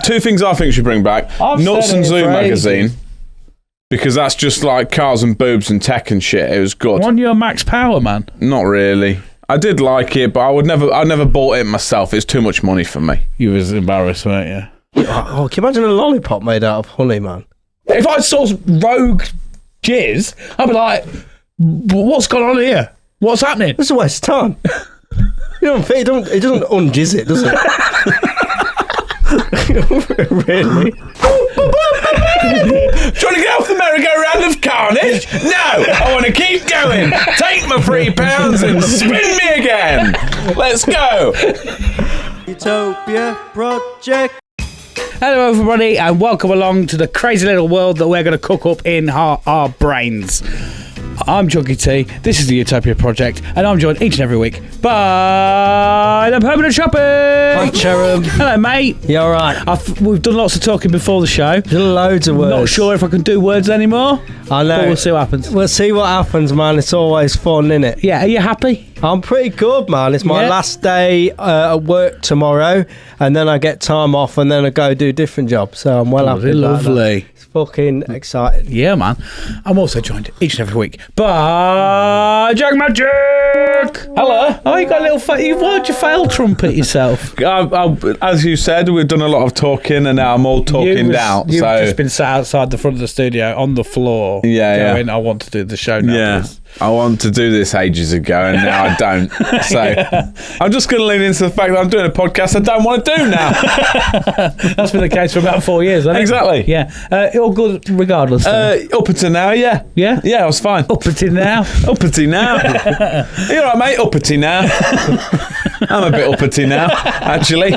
Two things I think we should bring back. Nuts and Zoo magazine. Because that's just like cars and boobs and tech and shit. It was good. Wasn't you a Max Power man? Not really. I did like it, but I never bought it myself. It's too much money for me. You was embarrassed, weren't you? Oh, can you imagine a lollipop made out of honey, man? If I saw rogue jizz, I'd be like, what's going on here? What's happening? It's a waste of time. It doesn't unjizz it, does it? Really? Trying to get off the merry-go-round of carnage? No! I want to keep going. Take my £3 and spin me again. Let's go. Utopia Project. Hello everybody and welcome along to the crazy little world that we're going to cook up in our brains. I'm Juggy T, this is the Utopia Project, and I'm joined each and every week by the Permanent Shopping. Hi, Cherub. Hello, mate. You alright? We've done lots of talking before the show. Done loads of words. Not sure if I can do words anymore. I know. But we'll see what happens. We'll see what happens, man. It's always fun, innit? Yeah, are you happy? I'm pretty good, man. It's my last day at work tomorrow, and then I get time off, and then I go do a different job. So I'm well happy. Lovely. It's fucking exciting. Yeah, man. I'm also joined each and every week by Jack Magic. Hello. Oh, you got a little. Why'd you fail trumpet yourself? As you said, we've done a lot of talking, and now I'm all talking out. You've just been sat outside the front of the studio on the floor. Yeah, going, I want to do the show now. Yeah. Please. I want to do this ages ago, and now I don't. So I'm just going to lean into the fact that I'm doing a podcast I don't want to do now. That's been the case for about 4 years, hasn't it? Exactly. Yeah. All good regardless. Up until now, yeah. Yeah? Yeah, I was fine. Up until now. Uppity now. You're right, mate. Uppity now. I'm a bit uppity now, actually.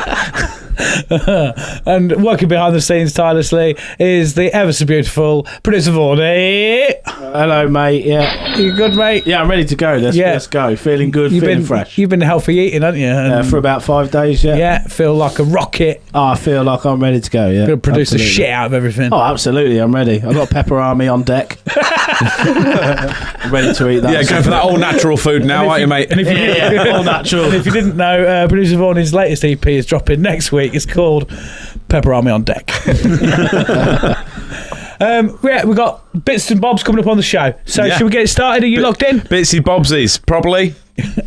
And working behind the scenes tirelessly is the ever so beautiful producer Warnie. Hello, mate. Yeah, You good, mate? yeah, I'm ready to go. Let's go. Feeling good, feeling fresh. You've been healthy eating, haven't you? And For about 5 days. Yeah. yeah, feel like a rocket. Oh, I feel like I'm ready to go. Yeah. Gonna produce absolutely. the shit out of everything. Oh, absolutely. I'm ready. I've got Pepper Army on deck. I'm ready to eat that. Yeah, go for that all natural food now, aren't you, mate? And if you, Yeah, all natural. and if you didn't know, producer Warnie's latest EP is dropping next week. It's called Pepper Army on Deck. We've got bits and bobs coming up on the show. So should we get it started? Are you locked in? Bitsy Bobsies, probably.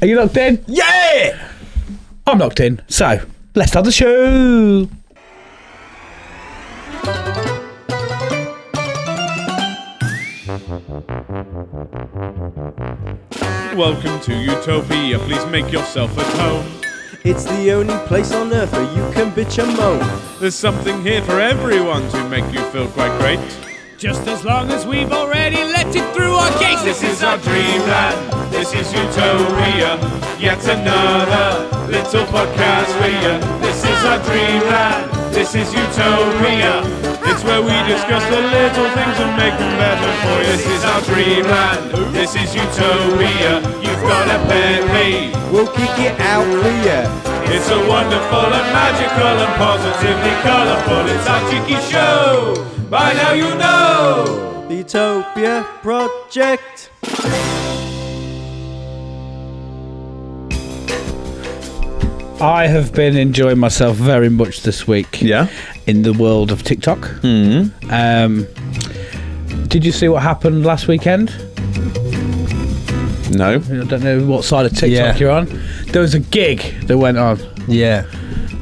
Are you locked in? Yeah! I'm locked in. So let's start the show. Welcome to Utopia, please make yourself at home. It's the only place on earth where you can bitch and moan. There's something here for everyone to make you feel quite great. Just as long as we've already let it through our gates. This is our dreamland, this is Utopia. Yet another little podcast for you. This is our dreamland, this is Utopia. It's where we discuss the little things and make them better for you. This is our dreamland, this is Utopia. You've got a pet peeve, We'll kick it out for you. it's so wonderful and magical and positively colourful. It's our cheeky show, by now you know. The Utopia Project. I have been enjoying myself very much this week. Yeah? In the world of TikTok. Did you see what happened last weekend? No. I don't know what side of TikTok Yeah. you're on. There was a gig that went on. Yeah.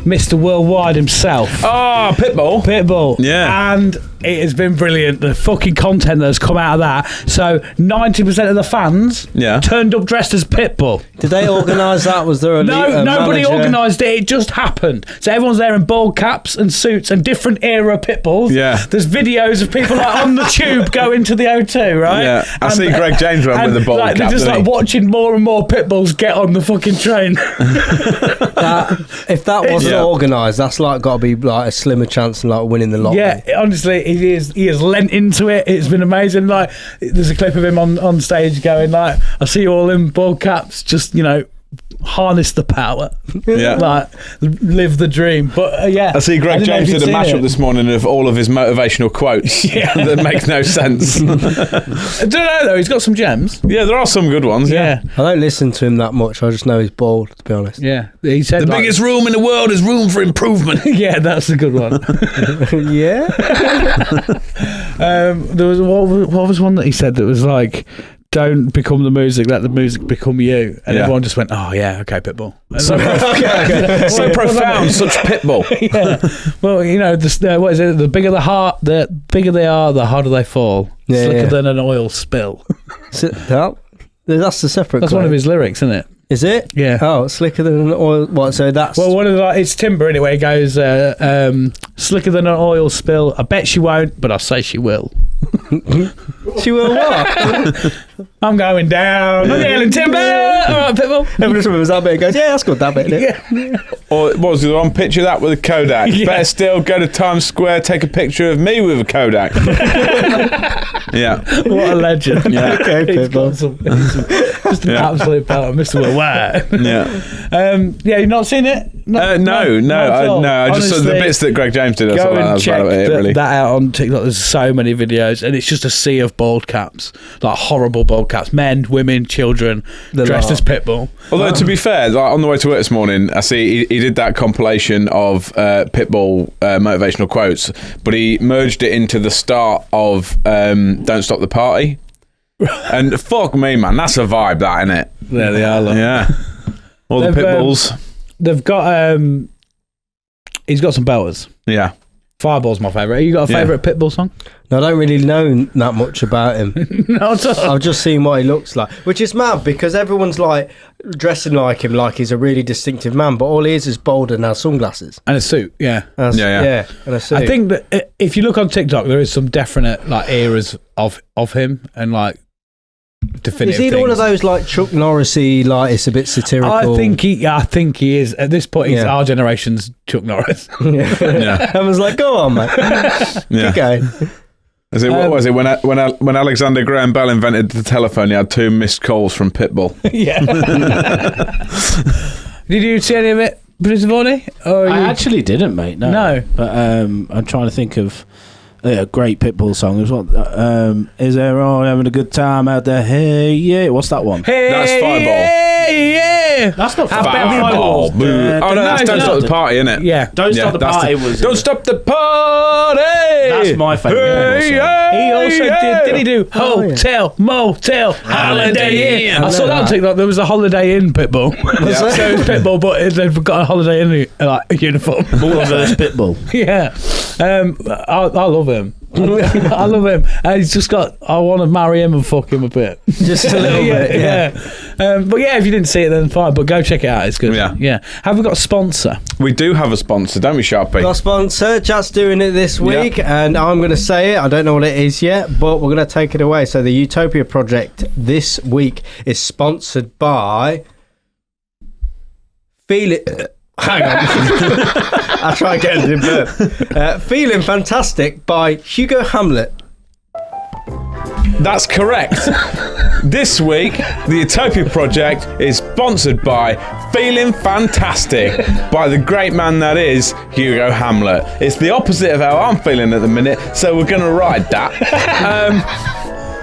Mr. Worldwide himself. Oh, Pitbull. Pitbull. Yeah. And it has been brilliant. The fucking content that has come out of that. So 90% of the fans turned up dressed as Pitbull. Did they organise that? Was there a Nobody manager? organised it. It just happened. So everyone's there in bald caps and suits and different era Pitbulls. Yeah. There's videos of people like on the tube going to the O2, right? Yeah. I see Greg James run with the bald like, cap. They're just like watching more and more Pitbulls get on the fucking train. If that wasn't organised, that's like got to be like a slimmer chance of like winning the lottery. Yeah, honestly, he has lent into it. It's been amazing. Like, there's a clip of him on stage going like, "I see you all in bald caps, just harness the power. Yeah. Like, live the dream. But yeah. I see Greg don't know if James you've did a seen mashup it. this morning of all of his motivational quotes that make no sense. I don't know, though. He's got some gems. Yeah, there are some good ones. Yeah. I don't listen to him that much. I just know he's bald, to be honest. Yeah. He said The biggest room in the world is room for improvement. Yeah, that's a good one. Yeah. There was what was one that he said that was like, don't become the music, let the music become you. And Yeah. everyone just went, oh yeah, okay, Pitbull. So, so profound, such pitbull. Yeah. Well, you know, what is it? The bigger the heart, the bigger they are, the harder they fall. Yeah, Slicker yeah. than an oil spill. That's the separate That's quote. one of his lyrics, isn't it? Is it? Yeah. Oh, slicker than an oil. What? So that's. Well, one of the it's Timber anyway. He goes, slicker than an oil spill. I bet she won't, but I say she will. She will what? I'm going down. I'm yelling Timber. All right, Pitbull. Everyone just remembers that bit and goes, yeah, that's good, that bit. Yeah. Or what was the one? Picture that with a Kodak. Yeah. Better still, go to Times Square, take a picture of me with a Kodak. Yeah. What a legend. Yeah. Okay, He's got Pitbull. just an absolute belt, Mr. Worldwide. Yeah. Yeah, you've not seen it? No. I just saw the Honestly, bits that Greg James did. I Go saw that. and That's check about it, really. that out on TikTok. There's so many videos, and it's just a sea of bald caps, like horrible bald caps, men, women, children, dressed as Pitbull. Although, to be fair, like, on the way to work this morning, I see he did that compilation of Pitbull motivational quotes, but he merged it into the start of Don't Stop the Party. And fuck me, man, that's a vibe, that, innit? There they are. Look. Yeah. All the They've, Pitbulls. They've got he's got some belters. Yeah. Fireball's my favourite. You got a Yeah. favourite Pitbull song? No, I don't really know that much about him. No, at all. I've just seen what he looks like, which is mad because everyone's like dressing like him, like he's a really distinctive man, but all he is bald and has sunglasses. And a suit, yeah. Yeah. And a suit. I think that if you look on TikTok, there is some definite like eras of him and like definitive is he things. one of those like Chuck Norris-y, like it's a bit satirical? I think he is. At this point, he's Yeah. our generation's Chuck Norris. Yeah. Everyone's like, go on, mate. Yeah. Keep going. What was it when Alexander Graham Bell invented the telephone? He had 2 missed calls from Pitbull. Yeah. Did you see any of it, Producer Vorney? I actually didn't, mate. No. But I'm trying to think of a great Pitbull song. It was what? Is there all having a good time out there? Hey, yeah. What's that one? Hey, That's Fireball. Yeah. That's not Fireball. Boo. Oh no, that's Don't Stop the Party, innit? Yeah. Don't Stop the that's Party was. Don't Stop the Party. That's my favourite Pitbull song. He also did he do Hotel, Motel, Holiday Inn? I saw that on TikTok. There was a Holiday Inn Pitbull. Yeah. So it was Pitbull, but they've got a Holiday Inn like uniform. Reverse Pitbull. Yeah. I love him. I love him. He's just got. I want to marry him and fuck him a bit. Just a little bit, yeah. But yeah, if you didn't see it, then fine. But go check it out. It's good. Yeah. Have we got a sponsor? We do have a sponsor, don't we, Sharpie? Our sponsor, Chat's doing it this week, and I'm going to say it. I don't know what it is yet, but we're going to take it away. So the Utopia Project this week is sponsored by Hang on. I'll try and get it in burp. Feeling Fantastic by Hugo Hamlet. That's correct. This week, the Utopia Project is sponsored by Feeling Fantastic by the great man that is Hugo Hamlet. It's the opposite of how I'm feeling at the minute, so we're going to ride that.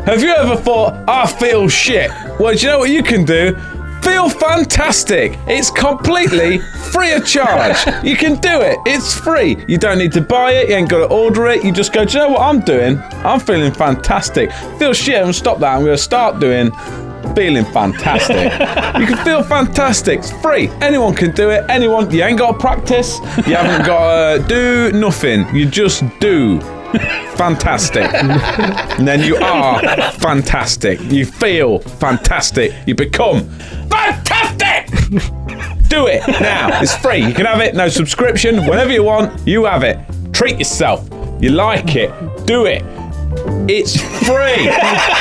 Have you ever thought, I feel shit? Well, do you know what you can do? Feel fantastic. It's completely free of charge. You can do it. It's free. You don't need to buy it. You ain't got to order it. You just go, do you know what I'm doing? I'm feeling fantastic. Feel shit and stop that. I'm going to start doing Feeling Fantastic. You can feel fantastic. It's free. Anyone can do it. Anyone. You ain't got to practice. You haven't got to do nothing. You just do. Fantastic. And then you are fantastic. You feel fantastic. You become fantastic. Do it now. It's free. You can have it. No subscription. Whenever you want, you have it. Treat yourself. You like it. Do it. It's free.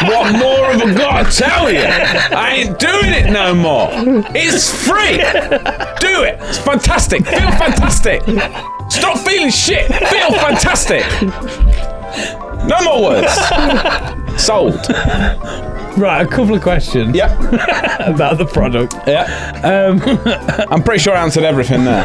What more have I got to tell you? I ain't doing it no more. It's free. Do it. It's fantastic. Feel fantastic. Stop feeling shit. Feel fantastic. No more words. Sold. Right, a couple of questions Yep. about the product. Yeah. I'm pretty sure I answered everything there.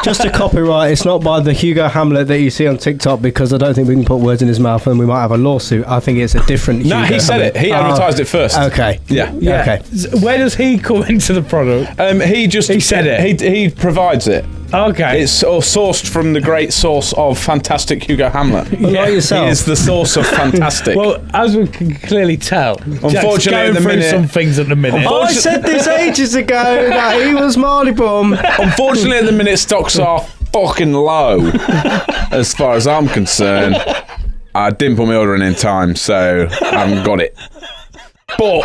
Just a copyright. It's not by the Hugo Hamlet that you see on TikTok, because I don't think we can put words in his mouth and we might have a lawsuit. I think it's a different No, Hugo he said Hamlet. it. He advertised it first. Okay. Yeah. Yeah. Okay. Where does he come into the product? He said it. He provides it. Okay. It's sourced from the great source of fantastic Hugo Hamlet. Well, like yourself. He is the source of fantastic. Well, as we can clearly tell, Jack's Unfortunately, going at the through minute- some things at the minute. I said this ages ago that he was Marley Bum. Unfortunately, at the minute, stocks are fucking low. As far as I'm concerned, I didn't put my order in time, so I haven't got it. But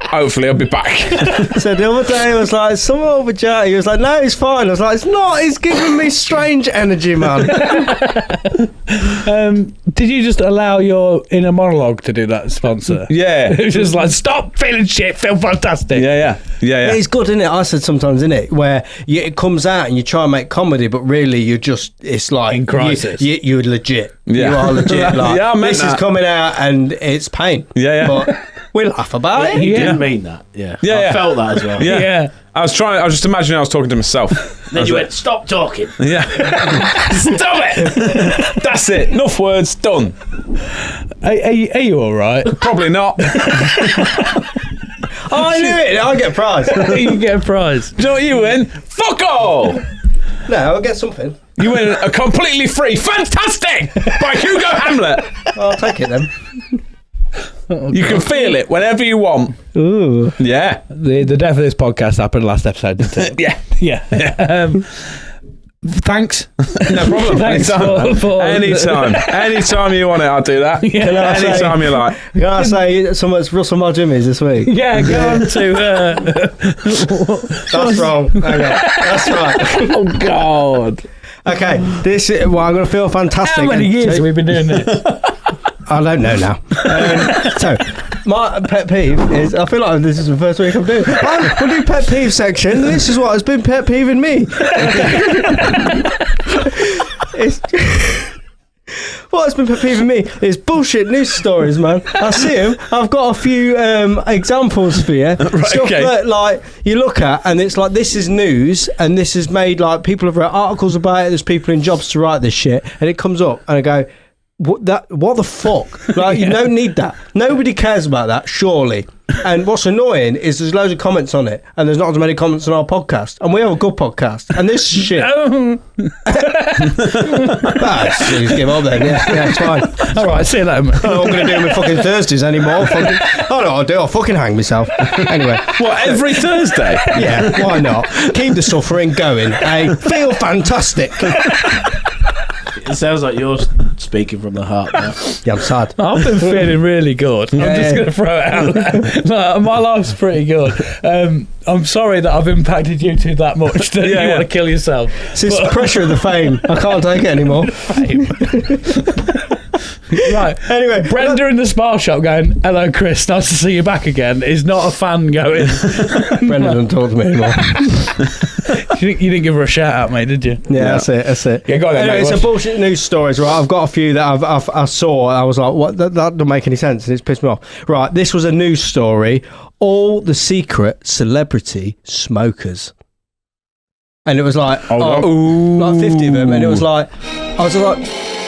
hopefully, I'll be back. So the other day I was like, someone over Jack. He was like, no, it's fine. I was like, it's not. He's giving me strange energy, man. Did you just allow your inner monologue to do that, sponsor? Yeah. It was just like, stop feeling shit, feel fantastic. Yeah. It's good, isn't it? I said sometimes, isn't it, where it comes out and you try and make comedy, but really it's like In crisis. You're legit. Yeah. You are legit. Like, Yeah, I meant this is that. coming out and it's pain. Yeah. But we laugh about it. He Yeah. didn't mean that. Yeah. Yeah, I yeah. felt that as well. Yeah. Yeah. I was just imagining I was talking to myself. Then you went, stop talking. Yeah. Stop it. That's it. Enough words. Done. Are you all right? Probably not. Oh, I knew it. I get a prize. You get a prize. Do you know what you win? Fuck all. No, I'll get something. You win a completely free Fantastic by Hugo Hamlet. I'll take it then. You can feel it whenever you want. Ooh. Yeah. The death of this podcast happened last episode, didn't it? Yeah. Yeah. Thanks. No problem. Thanks Anytime. Anytime you want it, I'll do that. Yeah. Anytime you like. Can I say someone's Russell my Jimmy's this week? Yeah, go on to... That's wrong. Hang on. That's right. oh, God. Okay, this is, well, I'm going to feel fantastic. How many and years take- have we been doing this? I don't know now. So, my pet peeve is, I feel like this is the first week I'm doing. We'll do pet peeve section. This is what has been pet peeving me. What has been pet peeving me is bullshit news stories, man. I see them. I've got a few examples for you. Stuff okay. that, like, you look at and it's like, this is news and this is made, like, people have written articles about it. There's people in jobs to write this shit. And it comes up and I go, what the fuck? Like, you don't need that. Nobody cares about that, surely. And what's annoying is there's loads of comments on it, and there's not as many comments on our podcast. And we have a good podcast. And this shit. Jeez, give up then. Yeah, it's fine. All right, see you later, mate. I'm not going to do my fucking Thursdays anymore. I'll fucking hang myself. Anyway. What, every Thursday? Yeah, why not? Keep the suffering going. Hey, feel fantastic. It sounds like you're speaking from the heart now. Yeah, I'm sad. I've been feeling really good. I'm just going to throw it out there. Like, my life's pretty good. I'm sorry that I've impacted you two that much that you want to kill yourself. It's the pressure of the fame. I can't take it anymore. Right. Anyway, Brenda in the spa shop going, hello, Chris, nice to see you back again, is not a fan going. Brendan doesn't talk to me anymore. You didn't give her a shout out, mate, did you? Yeah, that's it. Yeah, go on then, Anyway, mate, it's what's- a bullshit news stories, right? I've got a few that I saw. I was like, what? That doesn't make any sense, and it's pissed me off. Right, this was a news story. All the secret celebrity smokers. And it was like, like 50 of them. And it was like, I was like,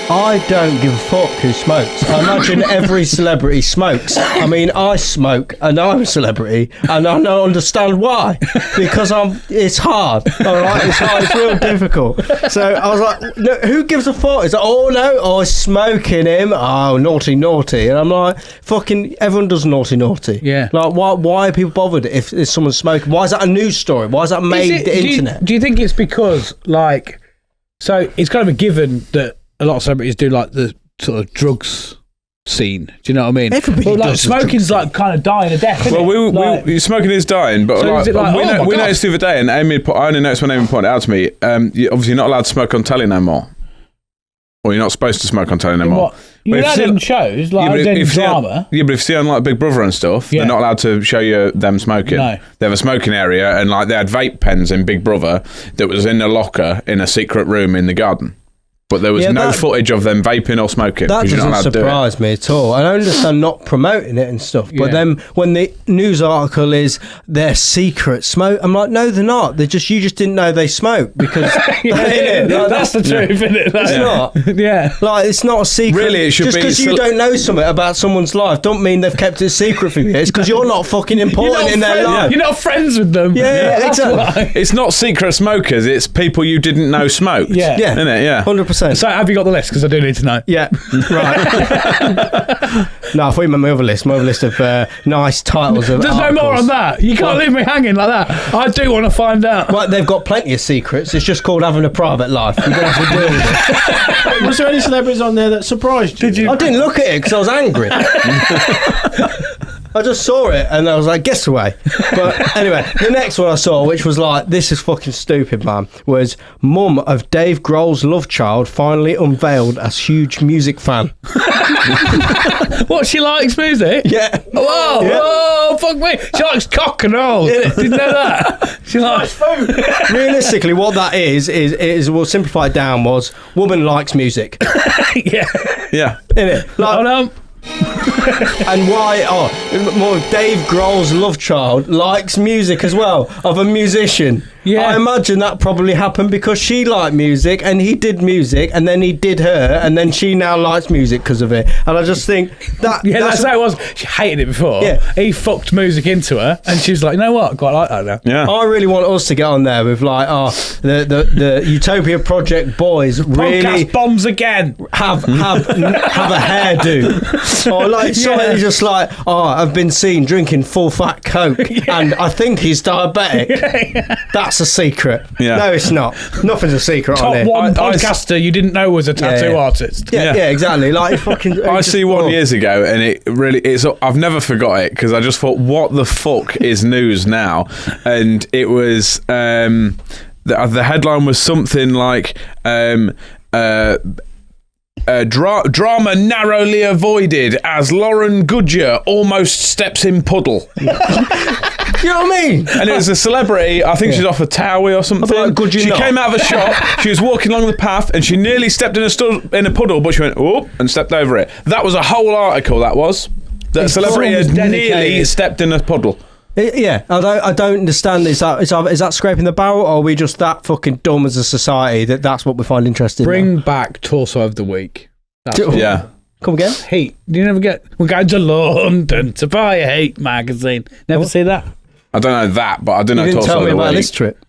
I don't give a fuck who smokes. I imagine every celebrity smokes. I mean, I smoke and I'm a celebrity and I don't understand why. Because it's hard. All right, it's hard. It's real difficult. So I was like, no, who gives a fuck? It's like, oh no, oh, smoking him. Oh, naughty. And I'm like, fucking everyone does naughty. Yeah. Like, why are people bothered if someone's smoking? Why is that a news story? Why is that made the internet? Do you think it's because, like, so it's kind of a given that a lot of celebrities do, like, the sort of drugs scene. Do you know what I mean? Everybody well, like, does the drugs smoking's like kind of dying a death. Isn't Well, it? smoking is dying, but So is it like, we oh my God. noticed the other day, and I only noticed when Amy pointed it out to me, you're obviously not allowed to smoke on telly no more. Or you're not supposed to smoke on telly no more. What? You But know if you them see- shows, like, but in if you see on- drama. yeah, but if you see on like Big Brother and stuff, Yeah. they're not allowed to show you them smoking. No. They have a smoking area, and like they had vape pens in Big Brother that was in a locker in a secret room in the garden. but there was Yeah, no that- footage of them vaping or smoking. That 'cause you're not doesn't allowed to do it. surprise me at all. I understand not promoting it and stuff, but Yeah. then when the news article is their secret smoke, I'm like, no, they're not. You just didn't know they smoke because That's the truth, isn't it? It's not. Yeah. Like, it's not a secret. Really, it should just be because you cel- don't know something about someone's life, don't mean they've kept it secret from you. It's because you're not fucking important in their life. You're not friends with them. Yeah, That's exactly. why. It's not secret smokers, it's people you didn't know smoked. Yeah. Yeah, Isn't it? Yeah. 100%. So have you got the list? Because I do need to know. Yeah, right. No, I thought you meant my other list of nice titles of There's no more articles. on that. You can't leave me hanging like that. I do want to find out. Well, they've got plenty of secrets. It's just called having a private life. You're going to have to deal with it. Was there any celebrities on there that surprised you? Did you? I didn't look at it because I was angry. I just saw it and I was like, guess away. But anyway, the next one I saw, which was like, this is fucking stupid, man, was mum of Dave Grohl's love child finally unveiled as huge music fan. What, she likes music? Yeah. Whoa, Yeah. whoa, fuck me. She likes cock and roll. Didn't know that. She likes food. Realistically, what that is we'll simplify it down, was woman likes music. Yeah. Yeah. Innit? Like, Hold on. and why? More Dave Grohl's love child likes music as well, of a musician. Yeah. I imagine that probably happened because she liked music and he did music and then he did her and then she now likes music because of it. And I just think that Yeah, that's how it was. She hated it before. Yeah. He fucked music into her, and she was like, you know what? I quite like that now. Yeah. I really want us to get on there with like, the Utopia Project boys really Podcast bombs again. have a hairdo. Or like somebody just like, I've been seen drinking full fat Coke and I think he's diabetic. That's a secret. Yeah. No, it's not. Nothing's a secret on Top it. one I- podcaster you didn't know was a tattoo yeah. artist. Yeah, Yeah. exactly. Like fucking. I just- see one oh. years ago, and I've never forgot it because I just thought, what the fuck is news now? And it was the headline was something like drama narrowly avoided as Lauren Goodyear almost steps in puddle. You know what I mean? And it was a celebrity, I think she's off a Towie or something. like, "Good you she not?" came out of a shop, she was walking along the path, and she nearly stepped in a puddle, but she went, oh, and stepped over it. That was a whole article, that was. That a celebrity was had nearly dedicated. stepped in a puddle. Yeah, I don't understand. Is that scraping the barrel, or are we just that fucking dumb as a society that's what we find interesting? Bring back Torso of the Week. That's what- Yeah. Come again? Heat. Do you never get? We're going to London to buy a Heat magazine. Never see that? I don't know that, but I do know You didn't Torso tell me of the about Week. this trip.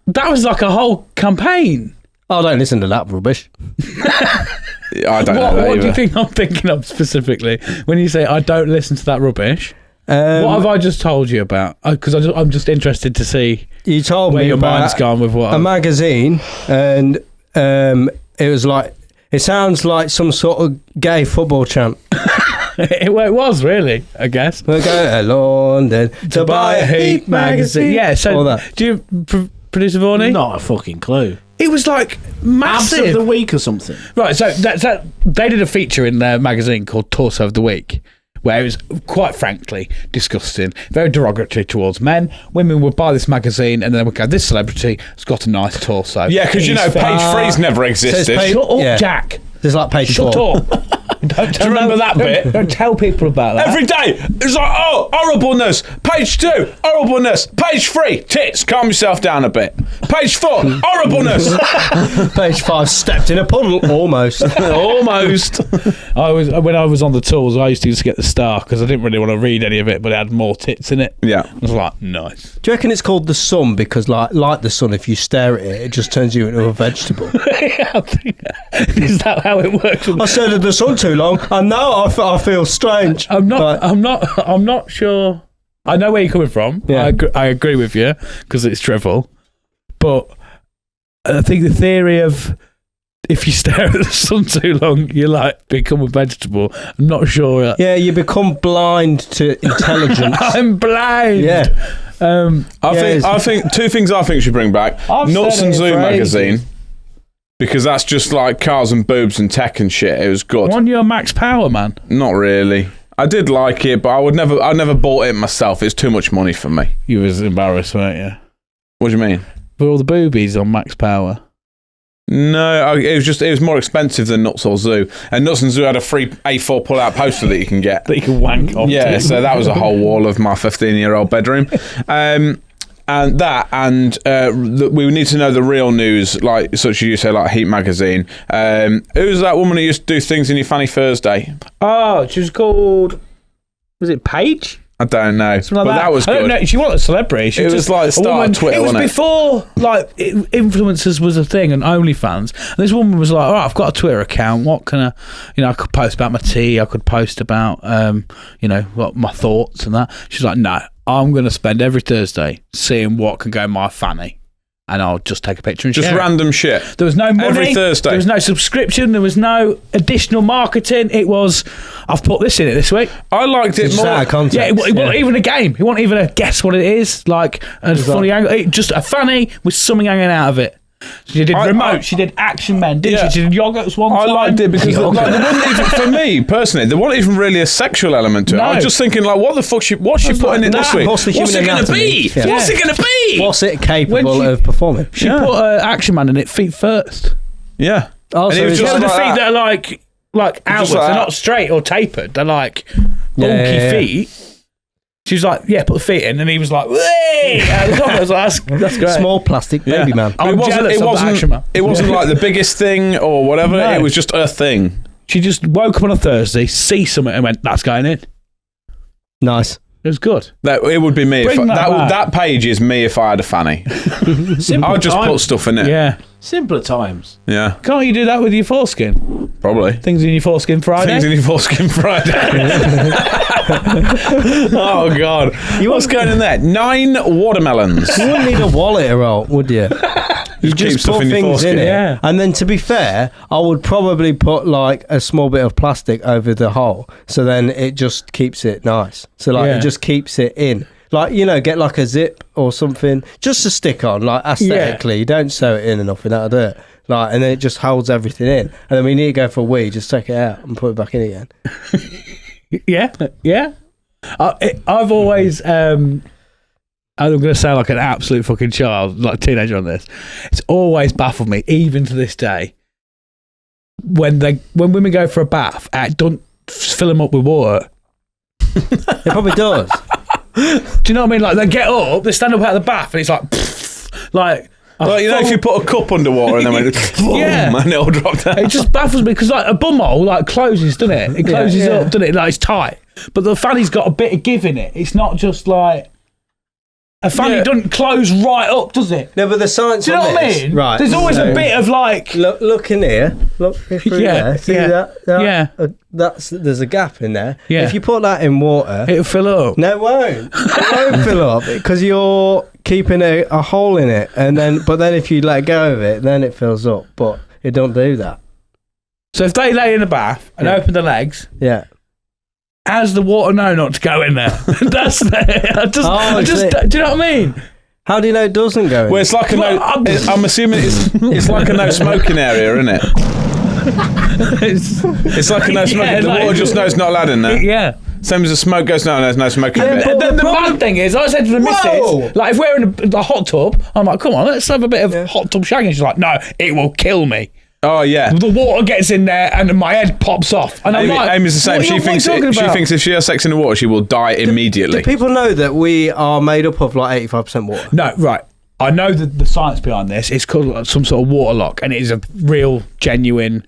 That was like a whole campaign. I don't listen to that rubbish. I don't know that What do either. you think I'm thinking of specifically when you say I don't listen to that rubbish? What have I just told you about? Because I'm just interested to see You told where me your about mind's gone with what. a magazine, and it was like, it sounds like some sort of gay football champ. it was really, I guess. We'll go to London to buy a Heat magazine. Yeah. So, All that. do you, producer Vorney? Not a fucking clue. It was like Abs of massive. the week or something. Right, so they did a feature in their magazine called Torso of the Week, where it was quite frankly disgusting, very derogatory towards men. Women would buy this magazine and then would go, this celebrity has got a nice torso. Yeah, because you know, He's page fat. three's never existed. page- Shut up, Yeah. Jack. There's like page Shut 4. up. Don't tell remember that bit? Don't tell people about that. Every day, it's like, oh, horribleness. Page 2, horribleness. Page 3, tits. Calm yourself down a bit. Page 4, horribleness. Page 5, stepped in a puddle. Almost. Almost. When I was on the tools, I used to just get the Star because I didn't really want to read any of it, but it had more tits in it. Yeah. I was like, nice. Do you reckon it's called the sun because, like the sun, if you stare at it, it just turns you into a vegetable? I think, is that how it works? I stared at the sun too long, and now I feel strange. I'm not. Like, I'm not sure. I know where you're coming from. Yeah. I agree with you because it's drivel, but I think the theory of if you stare at the sun too long, you like become a vegetable. I'm not sure. yeah, you become blind to intelligence. I'm blind. Yeah. I think two things I think should bring back. I've Nuts said and it Zoo for magazine. ages. Because that's just like cars and boobs and tech and shit. It was good. On your Max Power, man. Not really. I did like it, but I never bought it myself. It's too much money for me. You was embarrassed, weren't you? What do you mean? For all the boobies on Max Power. No, it was more expensive than Nuts or Zoo, and Nuts and Zoo had a free A4 pull-out poster that you can get. That you can wank on. Yeah, so that was a whole wall of my 15-year-old bedroom. We need to know the real news, like such as you say, like Heat magazine. Who's that woman who used to do things in your Fanny Thursday? Oh, she was called. Was it Paige? I don't know, Something like but that was I good. don't know. She wasn't a celebrity. It was like start of Twitter, It was wasn't it? before like influencers was a thing and OnlyFans. And this woman was like, "All right, I've got a Twitter account. What can I could post about my tea. I could post about what my thoughts and that." She's like, "No, I'm going to spend every Thursday seeing what can go in my fanny, and I'll just take a picture and Just share it." random shit. There was no money. Every Thursday. There was no subscription. There was no additional marketing. It was, I've put this in it this week. I liked it Just more. out of context. Yeah, it wasn't even a game. It wasn't even a guess what it is. Like a funny angle. Just a fanny with something hanging out of it. She did remote. She did Action Men, didn't Yeah. she? She did yogurts one I time. liked it because there wasn't even, for me personally, there wasn't even really a sexual element to it. No. I was just thinking, like, what the fuck? What's she putting in this week? What's the What's human it going to be? anatomy? Yeah. What's it going to be? What's it capable When she- of performing? She Yeah. put Action Man in it feet first. Yeah. Oh, And so it was it's just You know, the like feet that. that are like outwards. like They're that. not straight or tapered. They're like Yeah, bulky yeah, yeah. feet. She was like, "Yeah, put the feet in," and he was like, "Way!" Out of the top. I was like, "That's great." Small plastic baby man. I'm jealous of the Action Man. It wasn't like the biggest thing or whatever. No. It was just a thing. She just woke up on a Thursday, see something, and went, "That's going in." Nice. It was good. It would be me. If Bring that back. that page is me if I had a fanny. I'd just put stuff in it. Yeah. Simpler times. Yeah, Can't you do that with your foreskin? probably. Things in your foreskin Friday? Things in your foreskin Friday. Oh, God. What's going in there? 9 watermelons. You wouldn't need a wallet at all, would you? You keep just stuff put in your things in foreskin. it. Yeah. And then to be fair, I would probably put like a small bit of plastic over the hole. So then it just keeps it nice. So like Yeah. it just keeps it in. Like, get like a zip or something just to stick on, like aesthetically. You don't sew it in and nothing, that'll do it. Like, and then it just holds everything in. And then we need to go for a wee, just take it out and put it back in again. Yeah. I've always, I'm going to sound like an absolute fucking child, like a teenager on this. It's always baffled me, even to this day, when women go for a bath, don't fill them up with water. It probably does. Do you know what I mean? Like, they get up, they stand up out of the bath, and it's like, Well, if you put a cup underwater and then went, Yeah. and it'll drop down. it just baffles me because like a bumhole closes, doesn't it? It closes up, doesn't it? Like it's tight, but the fanny's got a bit of give in it. It's not just like a fanny doesn't close right up, does it? No, but the science Do you know what I mean? Right. There's always so- a bit of like. Look in here. Look through Yeah, there. See yeah, that? yeah. There's a gap in there. Yeah. If you put that in water, It'll fill up. no, it won't. It won't fill up because you're keeping a hole in it, but then if you let go of it, then it fills up. But it don't do that. So if they lay in a bath and open the legs, Yeah. how's the water know not to go in there? That's I just do you know what I mean? How do you know it doesn't go in? Well, it's like a Well, I'm assuming it's like a no smoking area, isn't it? It's like a no smoking. Yeah, The like- water just knows it's not allowed in there. Yeah. Same as the smoke goes. No, there's no smoking. Yeah, bit. but- Then the problem- bad thing is, I said to the Whoa! missus, like, if we're in the hot tub, I'm like, come on, let's have a bit of hot tub shagging. She's like, no, it will kill me. Oh yeah. The water gets in there and my head pops off. And I'm like, Amy's the same. what She are you thinks talking about? if she has sex in the water, she will die immediately. Do people know that we are made up of like 85% water? No, right. I know the science behind this. It's called some sort of water lock, and it is a real, genuine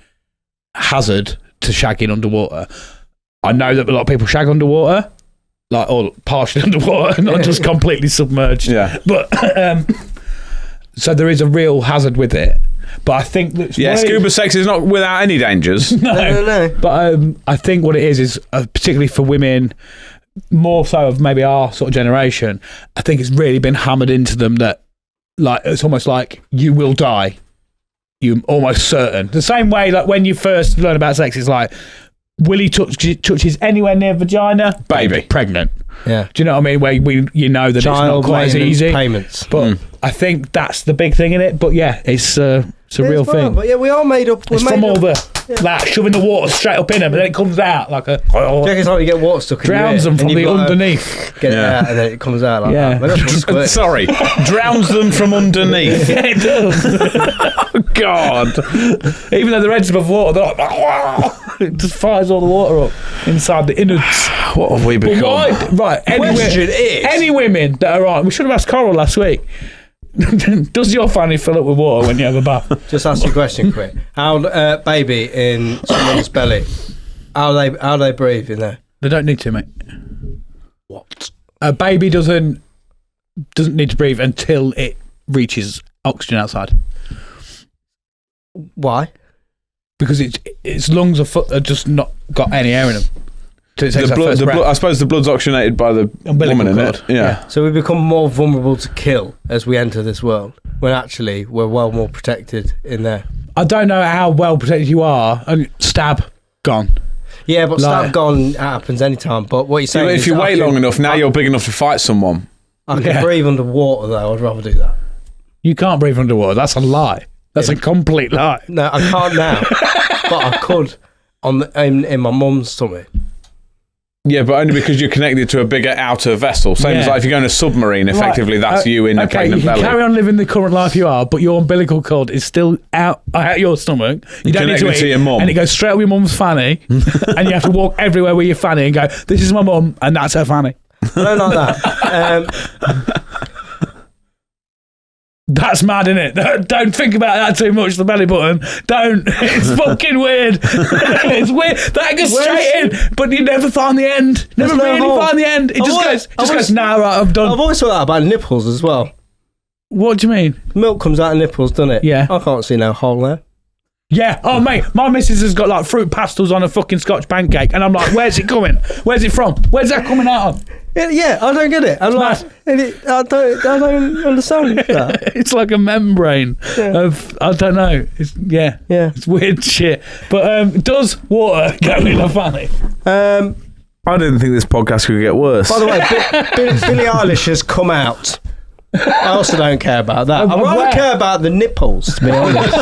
hazard to shagging underwater. I know that a lot of people shag underwater, or partially underwater, not just completely submerged. Yeah. But so there is a real hazard with it. But I think that Scuba sex is not without any dangers. No. But I think what it is particularly for women, more so of maybe our sort of generation, I think it's really been hammered into them that like it's almost like you will die. You're almost certain. The same way like when you first learn about sex, it's like, will he touches anywhere near vagina? Baby. Pregnant. Yeah. Do you know what I mean? Where you know that Child it's not quite as maintenance easy. payments. But I think that's the big thing in it. But yeah, it's a real thing. But yeah, we are made up. It's from all that shoving the water straight up in them, and then it comes out like a Check it's like you get water stuck in drowns your them ear, from and the you've got to underneath. Get it Yeah. out, and then it comes out like Yeah. that. Maybe that's what squirt. Sorry, drowns them from underneath. Yeah, it does. God. Even though the head's above water, they're like, it just fires all the water up inside the innards. What have we become? Right, any women that are on, we should have asked Coral last week. Does your fanny fill up with water when you have a bath? Just ask you a question quick. How baby in someone's belly? How they breathe in there? They don't need to, mate. What? A baby doesn't need to breathe until it reaches oxygen outside. Why? Because its lungs are just not got any air in them. So it takes I suppose the blood's oxygenated by the woman in it. Yeah. So we become more vulnerable to kill as we enter this world, when actually we're well more protected in there. I don't know how well protected you are. Stab, gone. Yeah, but stab gone happens anytime. But what you're saying is... if you wait long enough, now you're big enough to fight someone. I can breathe underwater, though. I'd rather do that. You can't breathe underwater. That's a lie. That's a complete lie. No, I can't now. But I could in my mum's stomach. Yeah, but only because you're connected to a bigger outer vessel. Same as like if you go in a submarine, effectively that's you in a pregnant belly. You can carry on living the current life you are, but your umbilical cord is still out your stomach. You don't need to eat, your mum. and it goes straight up your mum's fanny, and you have to walk everywhere with your fanny and go, this is my mum, and that's her fanny. I don't like that. That's mad, isn't it? Don't think about that too much, the belly button. Don't. It's fucking weird. It's weird. That goes straight in, but you never find the end. Never really find the end. It just goes, nah, right, I'm done. I've always thought that about nipples as well. What do you mean? Milk comes out of nipples, doesn't it? Yeah. I can't see no hole there. Yeah. Oh, mate, my missus has got like fruit pastels on a fucking Scotch pancake, and I'm like, where's it coming? Where's it from? Where's that coming out of? Yeah, I don't get it. I don't understand that. It's like a membrane of, I don't know. It's weird shit. But does water go in a fanny? I didn't think this podcast could get worse. By the way, Billie Eilish has come out. I also don't care about that. I rather care about the nipples, to be honest.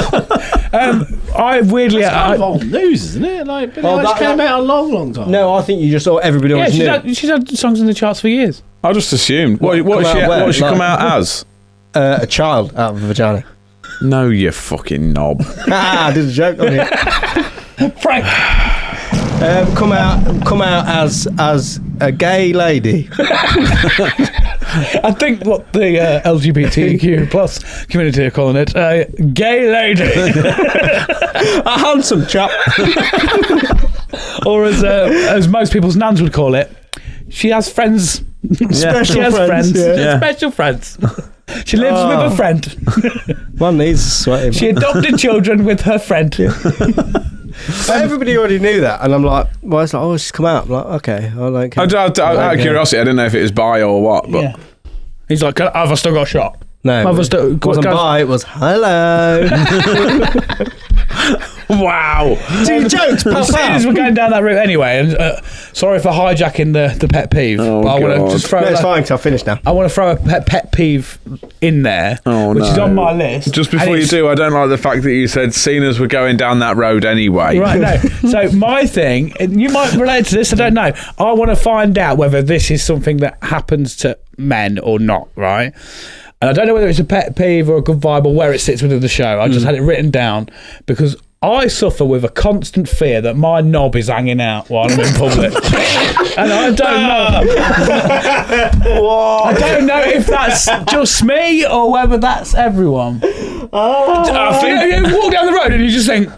I weirdly... It's kind of old news, isn't it? Like, Billie Eilish came out a long time. No, I think you just saw everybody always knew. She's had songs in the charts for years. I just assumed. What she come out as? A child out of a vagina. No, you fucking knob. I did a joke on you. Frank. Come out as a gay lady. I think what the LGBTQ plus community are calling it, gay lady. A handsome chap. Or as most people's nans would call it, she has friends. Special friends. Yeah. Special friends. She lives with a friend. One needs to sweat him. She adopted children with her friend. Everybody already knew that, and I'm like, well, it's like, oh, she's come out. I'm like, okay, I don't care. Out of curiosity, I didn't know if it was bi or what, but yeah. He's like, have I still got a shot? No, it wasn't bi, it was hello. Wow. Do your jokes, pal. We're going down that route anyway, and sorry for hijacking the pet peeve. But I want to just throw it's fine, because I've finished now. I want to throw a pet peeve in there, which is on my list. Just before you do, I don't like the fact that you said, seen as we're going down that road anyway. Right, no. So my thing, you might relate to this, I don't know. I want to find out whether this is something that happens to men or not, right? And I don't know whether it's a pet peeve or a good vibe or where it sits within the show. I just had it written down because I suffer with a constant fear that my knob is hanging out while I'm in public. And I don't know. I don't know if that's just me or whether that's everyone. I think you walk down the road and you just think,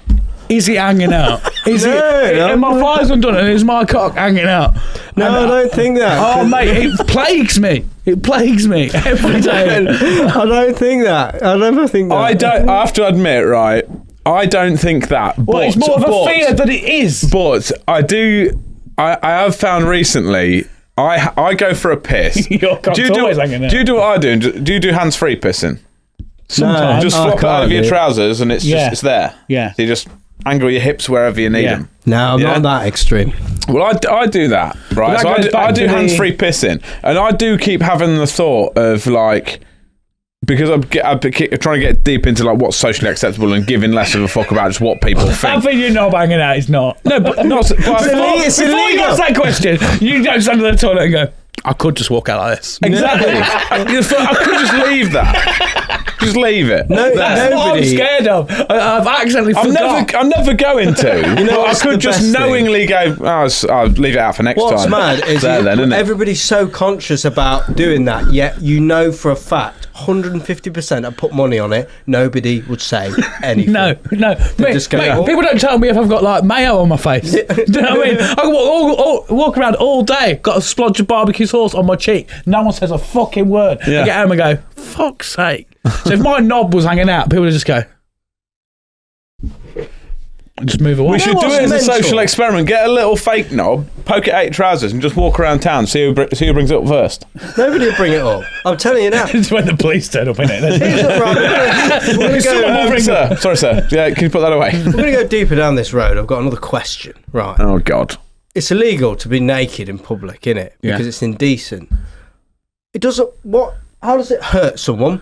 is it hanging out? And my thigh's undone and is my cock hanging out? No, I don't think that. Oh, mate, it plagues me. It plagues me every day. I don't think that. I never think that. I have to admit, right, I don't think that. Well, it's more of a fear that it is. But I do. I have found recently. I go for a piss. Your cock's always hanging out. Do you do what I do? Do you do hands-free pissing? Sometimes. Just flop it out of your trousers and it's just it's there. Yeah. So you just angle your hips wherever you need them. No, I'm not that extreme. Well, I do that, right? So I do hands-free pissing, and I do keep having the thought of like, because I'm trying to get deep into like what's socially acceptable and giving less of a fuck about just what people think. I think you're not banging out. It's not. No, but not. It's Before illegal. you ask that question, you don't stand in the toilet and go, I could just walk out like this. Exactly. I could just leave that. Just leave it. No, That's what I'm nobody. scared of. I've accidentally forgot. I'm never going to. You know But I what's could the just best thing? knowingly go, I'll leave it out for next What's time. mad is isn't it? everybody's so conscious about doing that, yet you know for a fact, 150% I put money on it, nobody would say anything. No. just go, "Oh." People don't tell me if I've got like mayo on my face. Do you know what I mean? I can walk around all day, got a splodge of barbecue sauce on my cheek. No one says a fucking word. Yeah. I get home and go, fuck's sake. So if my knob was hanging out, people would just go, and just move away. We should do what's it as a mental? social experiment. Get a little fake knob, poke it at your trousers, and just walk around town. See who brings it up first. Nobody would bring it up. I'm telling you now. It's when the police turn up in it. We're going Sir, sorry, sir. Yeah, can you put that away? to go deeper down this road. I've got another question. Right. Oh God. It's illegal to be naked in public, innit? Yeah. Because it's indecent. It doesn't. How does it hurt someone?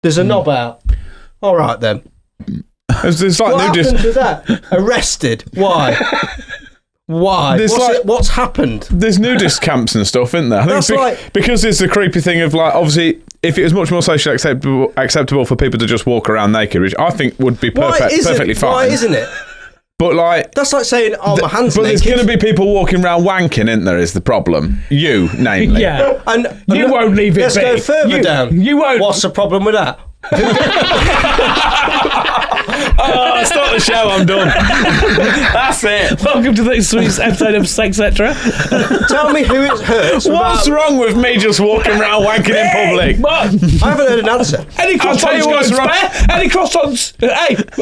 There's a knob out. All right then. It's like What nudist. happened to that? Arrested. Why? Why? There's What's happened? There's nudist camps and stuff, isn't there? I That's like- because there's the creepy thing of like, obviously, if it was much more socially acceptable for people to just walk around naked, which I think would be perfectly fine. Why isn't it? But like, That's like saying, "Oh, my hands but naked." there's going to be people walking around wanking, isn't there? Is the problem? You, namely. Yeah. And You won't leave it Let's be. go further down. You won't. What's the problem with that? Oh, stop the show. I'm done. That's it. Welcome to this week's episode of Sex Etc. Tell me who it hurts. What's wrong with me just walking around wanking in public? What? I haven't heard an answer. Any I'll tell you croissants what's going wrong. spare? Any croissants?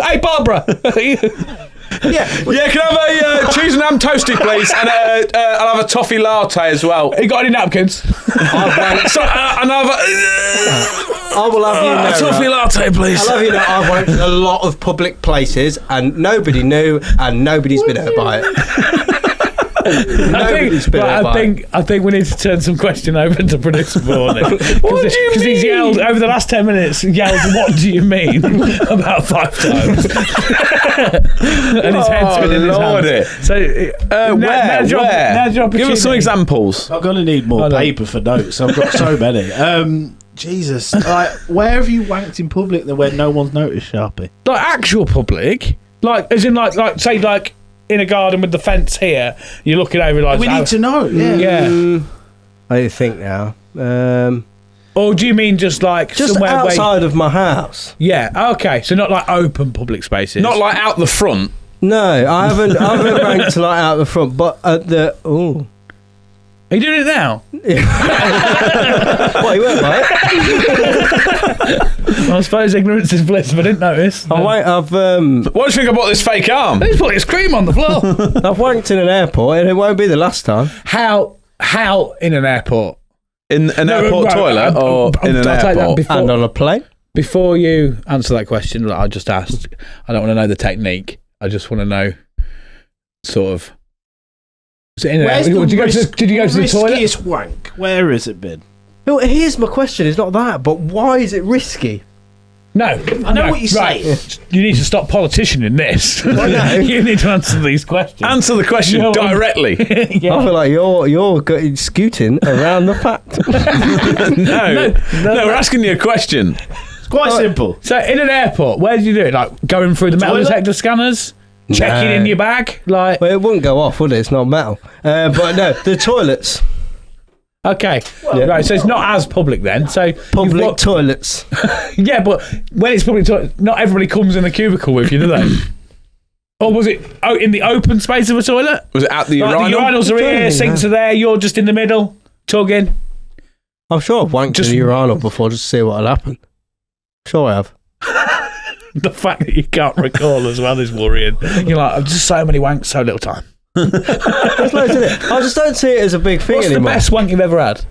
Hey, Barbara. Yeah. Yeah, can I have a cheese and ham toasty, please? And I'll have a toffee latte as well. You got any napkins? So, and I'll have I will have you know. a toffee right? latte, please. I love you know. I've worked in a lot of public places, and nobody knew, and nobody's been hurt by it. Nobody's been hurt by it. I think we need to turn some question over to producer Morning. What do you Because he's mean? yelled, over the last 10 minutes, what do you mean? About 5 times. And his head's been in his Lord hands. it. So, Where? now's your Give us some opportunity. examples. I'm going to need more Hold on. paper for notes. I've got so many. Jesus. Like, where have you wanked in public that where no one's noticed, Sharpie? Like actual public? Like, as in like say like in a garden with the fence here, you're looking over like... We need to know. Yeah. Yeah. I don't think now. Or do you mean just like Just somewhere where... outside of my house. Yeah, okay. So not like open public spaces. Not like out the front. No, I haven't ranked like out the front, but at the Are you doing it now? What, you weren't right? I suppose ignorance is bliss, but I didn't notice. I've What do you think about this fake arm? He's putting his cream on the floor. I've wanked in an airport, and it won't be the last time. How in an airport? In an airport right, toilet or in an I'll take that airport? And on a plane. Before you answer that question that I just asked, I don't want to know the technique. I just want to know sort of... So in an Where's airport, the did you go to the toilet? riskiest wank? Where has it been? Well, here's my question. It's not that, but why is it risky? No. I know what you're saying. You need to stop politicianing this. know. You need to answer these questions. Answer the question No. directly. Yeah. I feel like you're scooting around the fact. No, we're asking you a question. It's quite simple. So in an airport, where do you do it? Like going through the metal Toilet? detector scanners? Checking in your bag? Like, Well, it wouldn't go off, would it? It's not metal. But no, the toilets. okay. Yeah. Right, so it's not as public then. So you've Public got- toilets. yeah, but when it's public toilet, not everybody comes in the cubicle with you, do they? Or was it in the open space of a toilet? Was it at the Like urinal? the urinals are here, sinks are there, you're just in the middle, tugging. I'm sure I've wanked in a urinal before just to see what'll happen. Sure I have. The fact that you can't recall as well is worrying. You're like, I've just so many wanks, so little time. There's loads in it. I just don't see it as a big thing What's anymore. the best wank you've ever had?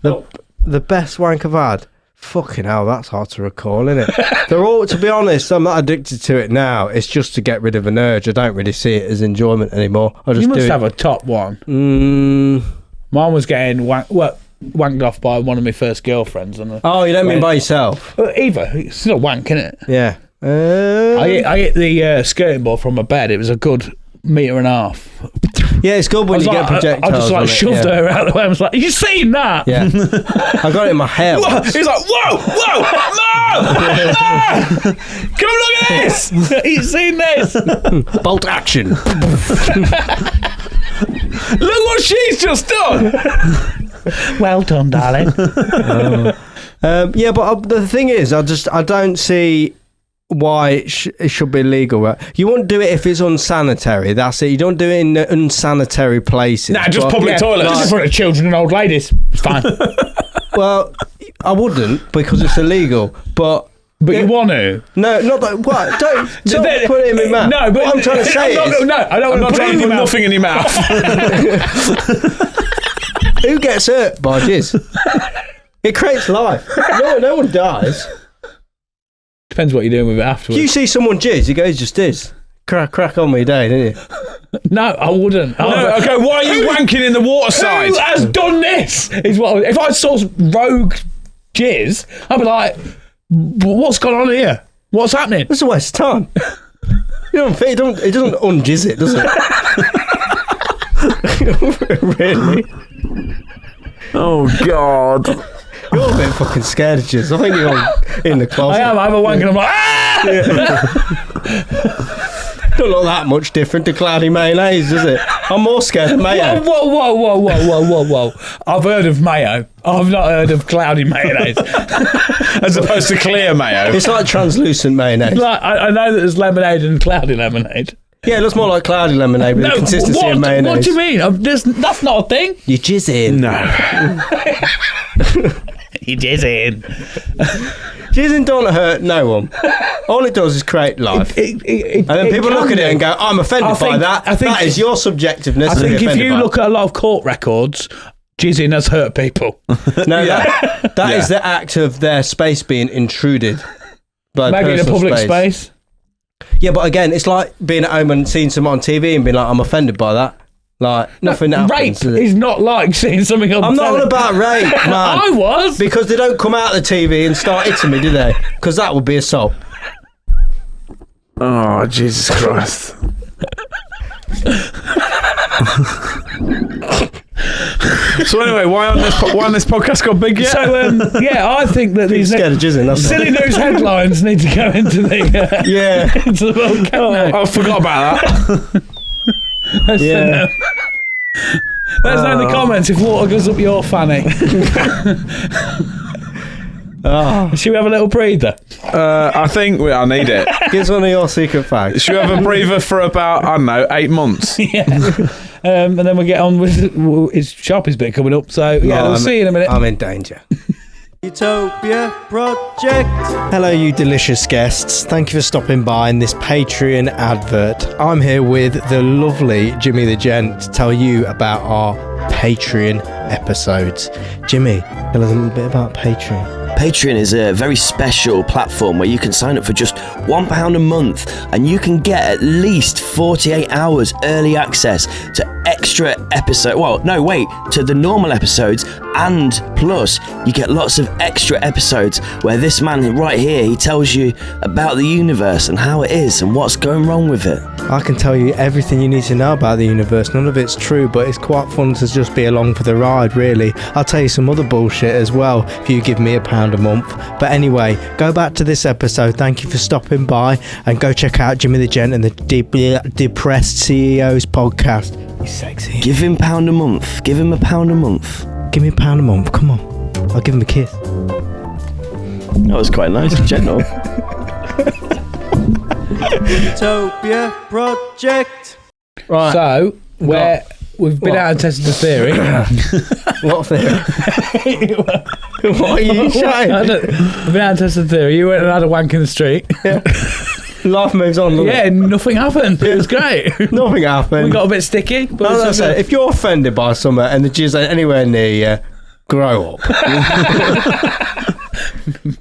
The best wank I've had? Fucking hell, that's hard to recall, isn't it? They're all, to be honest, I'm not addicted to it now. It's just to get rid of an urge. I don't really see it as enjoyment anymore. I just You do must it. have a top one. Mm. Mine was getting wanked off by one of my first girlfriends. Oh, you don't mean by yourself? Either. It's still a wank, isn't it? Yeah. I hit the skirting board from my bed. It was a good 1.5 meters. Yeah, it's good when you get projectiles. I just like shoved her out of the way. I was like, "You seen that?" Yeah, I got it in my hair. He's like, whoa, no! Come look at this! You seen this? Bolt action. Look what she's just done! Well done, darling. Yeah, but the thing is, I don't see why it should be illegal. Right? You won't do it if it's unsanitary. That's it. You don't do it in unsanitary places. Nah, just public toilets. Just in front of children and old ladies. It's fine. Well, I wouldn't because it's illegal. But you want to? No, not that. What? Don't put it in my mouth. No, but what I'm trying to say I don't want to trying to put nothing in your mouth. Who gets hurt by jizz? It creates life. No one dies. Depends what you're doing with it afterwards. You see someone jizz, you go, "It's just jizz." Crack on with your day, don't you? No, I wouldn't. No, okay, why are you wanking in the water side? Who has done this? Is what if I saw rogue jizz, I'd be like, "What's going on here? What's happening?" That's a waste of time. It doesn't unjizz it, does it? Really? Oh, God. You're a bit fucking scared of jizz. I think you're in the closet. I have a wank and I'm like, ah! Don't look that much different to cloudy mayonnaise, does it? I'm more scared of mayo. Whoa. I've heard of mayo. I've not heard of cloudy mayonnaise. As opposed to clear mayo. It's like translucent mayonnaise. Like, I know that there's lemonade and cloudy lemonade. Yeah, it looks more like cloudy lemonade with the consistency of mayonnaise. What do you mean? That's not a thing. You jizz in. No. You jizz in. Jizzing don't hurt no one. All it does is create life. And then people look at it and go, "I'm offended by that." That is your subjectiveness. I think if you look at a lot of court records, jizzing has hurt people. No, that is the act of their space being intruded by Maybe in a public space. Yeah, but again, it's like being at home and seeing someone on TV and being like, "I'm offended by that." Like, nothing happens. Rape is not like seeing something on I'm not on about rape, man. I was. Because they don't come out of the TV and start hitting me, do they? Because that would be assault. Oh, Jesus Christ. So anyway, why on this podcast got big yet? So I think that these scared of jizzing, that's silly news headlines need to go into the into the World Cup now. I forgot about that. Let us know in the comments if water goes up your fanny. Should we have a little breather? I think I need it. Give us one of your secret facts. Should we have a breather for about, I don't know, 8 months? Yeah. And then we'll get on with his Sharpie's bit coming up. So, we'll see you in a minute. I'm in danger. Utopia Project. Hello, you delicious guests. Thank you for stopping by in this Patreon advert. I'm here with the lovely Jimmy the Gent to tell you about our Patreon episodes. Jimmy, tell us a little bit about Patreon. Patreon is a very special platform where you can sign up for just £1 a month and you can get at least 48 hours early access to extra episodes. To the normal episodes, and plus you get lots of extra episodes where this man right here, he tells you about the universe and how it is and what's going wrong with it. I can tell you everything you need to know about the universe. None of it's true, but it's quite fun to just be along for the ride, really. I'll tell you some other bullshit as well if you give me £1 a month. But anyway, go back to this episode. Thank you for stopping by, and go check out Jimmy the Gent and the Depressed CEOs podcast. He's sexy. Give him £1 a month. Give him £1 a month. Give me £1 a month. Come on. I'll give him a kiss. That was quite nice, gentle. Utopia Project. Right. So, we've been out and tested the theory. What theory? What are you saying? We've been out and tested the theory. You went and had a wank in the street. Yeah. Life moves on, doesn't it? Nothing happened. It was great. Nothing happened. We got a bit sticky. But as I said, if you're offended by something and the jizz ain't anywhere near you, grow up.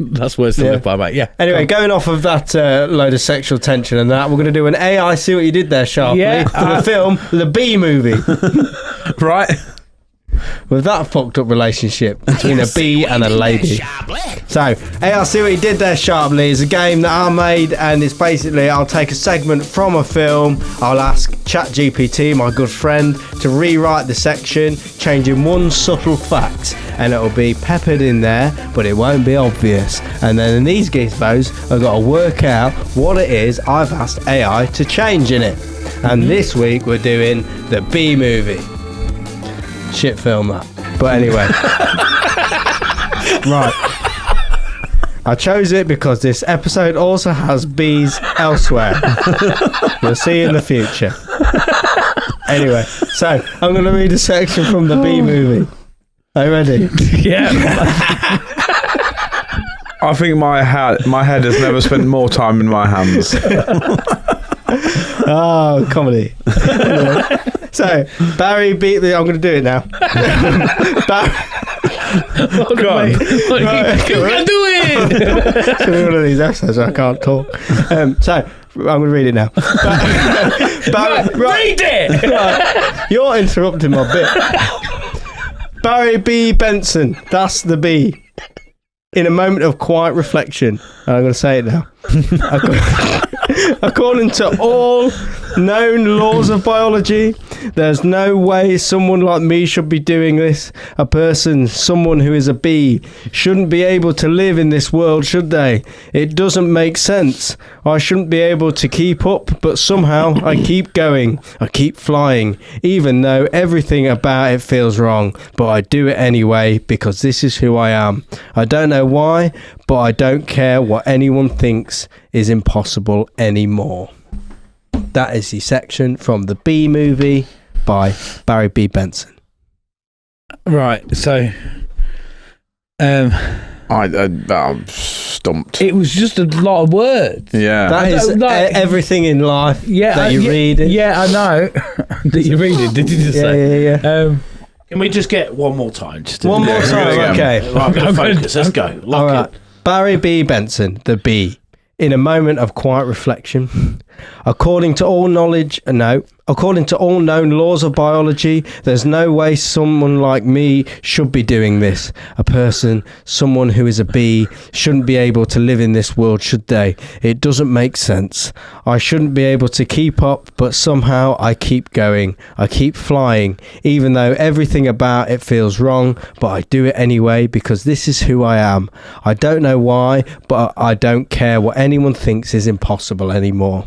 That's worse than live by, mate. Yeah. Anyway, going off of that load of sexual tension and that, we're going to do an AI see what you did there, Sharply, for the film, the B movie. Right. with that fucked up relationship between a bee and a lady. So, I'll see what he did there sharply. It's a game that I made, and it's basically I'll take a segment from a film, I'll ask ChatGPT, my good friend, to rewrite the section, changing one subtle fact, and it'll be peppered in there, but it won't be obvious. And then in these gizmos, I've got to work out what it is I've asked AI to change in it. And this week we're doing the Bee movie. Shit film that. But anyway. Right. I chose it because this episode also has bees elsewhere. You'll see in the future. Anyway, so I'm going to read a section from the Bee movie. Are you ready? Yeah. I think my head has never spent more time in my hands. Oh, comedy. Anyway, so, Barry beat the... I'm going to do it now. God. You can do it! It's one of these episodes where I can't talk. So, I'm going to read it now. Read it! Right, you're interrupting my bit. Barry B. Benson, that's the bee. In a moment of quiet reflection, I'm going to say it now. According to all known laws of biology, there's no way someone like me should be doing this. Someone who is a bee, shouldn't be able to live in this world, should they? It doesn't make sense. I shouldn't be able to keep up, but somehow I keep going. I keep flying, even though everything about it feels wrong. But I do it anyway, because this is who I am. I don't know why, but I don't care what anyone thinks is impossible anymore. That is the section from the Bee movie by Barry B. Benson. Right, so I'm stumped. it was just a lot of words. Yeah. That is everything in life that you read it. Yeah, I know. That you read it, did you just say? Yeah. Can we just get one more time? One more time, okay. Right, I'm focus. Let's go. All right. Lock it. Barry B. Benson, the bee. In a moment of quiet reflection, according to all known laws of biology, there's no way someone like me should be doing this. Someone who is a bee, shouldn't be able to live in this world, should they? It doesn't make sense. I shouldn't be able to keep up, but somehow I keep going. I keep flying, even though everything about it feels wrong, but I do it anyway, because this is who I am. I don't know why, but I don't care what anyone thinks is impossible anymore.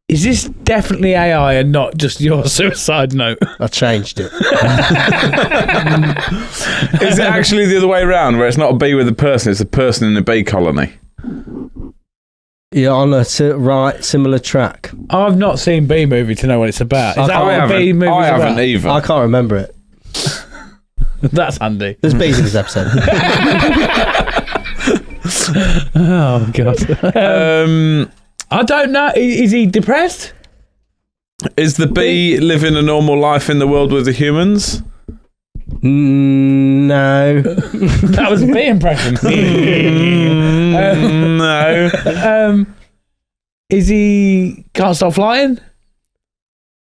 Is this definitely AI and not just your suicide note? I changed it. Is it actually the other way around, where it's not a bee with a person, it's a person in a bee colony? You're on a similar track. I've not seen Bee movie to know what it's about. Is that I what a Bee movie I is haven't about? either. I can't remember it. That's handy. There's bees in this episode. Oh, God. I don't know. Is he depressed? Is the bee living a normal life in the world with the humans? No. That was a bee impression. No. Is he can't stop flying?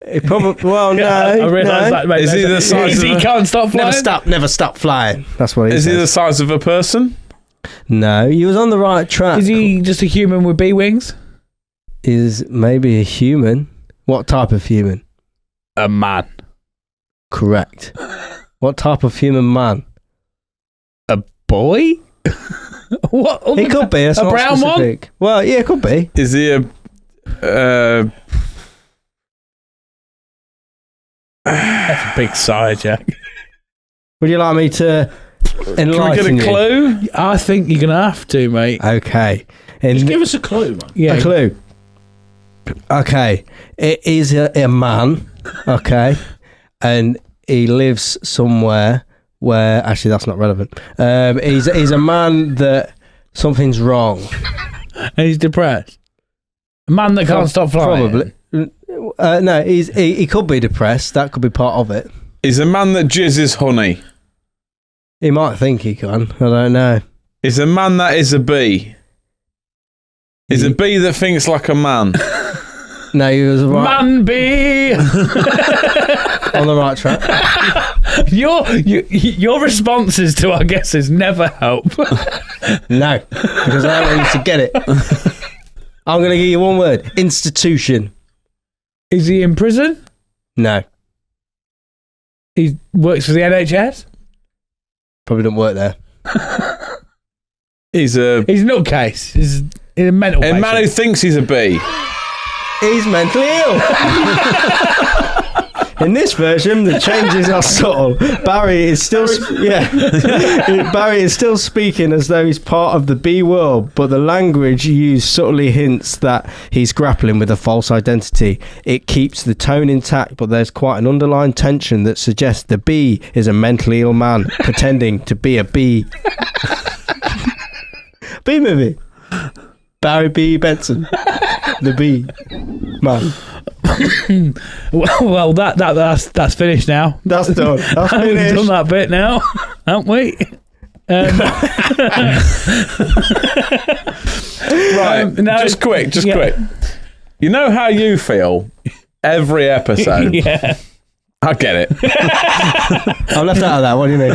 It probably. Well, no. I realised that. Mate, Is he the size Is he of a- can't stop flying? Never stop flying. That's what he Is says. he the size of a person? No, he was on the right track. Is he just a human with bee wings? Is maybe a human. What type of human? A man. Correct. What type of human man? A boy? What? He could be. That's a not brown specific. Well, yeah, it could be. Is he a... That's a big sigh, Jack. Would you like me to Can we enlighten get a you? clue? I think you're gonna have to, mate. Okay. Just give us a clue, man. Yeah. A clue. Okay. It is a man. Okay. And he lives somewhere where... Actually, that's not relevant. He's a man that something's wrong. And he's depressed. A man that can't stop flying. Probably. No, he could be depressed. That could be part of it. Is a man that jizzes honey. He might think he can. I don't know. Is a man that is a bee. Is a bee that thinks like a man. No, he was right, Man bee! on the right track. Your responses to our guesses never help. No, because I don't want you to get it. I'm going to give you one word. Institution. Is he in prison? No. He works for the NHS? Probably don't work there. He's a nutcase. He's a mental patient. man who thinks he's a bee. He's mentally ill. In this version, the changes are subtle. Barry is still Barry is still speaking as though he's part of the bee world, but the language used subtly hints that he's grappling with a false identity. It keeps the tone intact, but there's quite an underlying tension that suggests the bee is a mentally ill man pretending to be a bee. Bee movie. Barry B. Benson, the bee man. Well, that's finished now. That's done. That's We've finished. done that bit now, haven't we? Right, no, just quick. yeah. You know how you feel every episode? Yeah. I get it. I'm left out of that. What do you mean?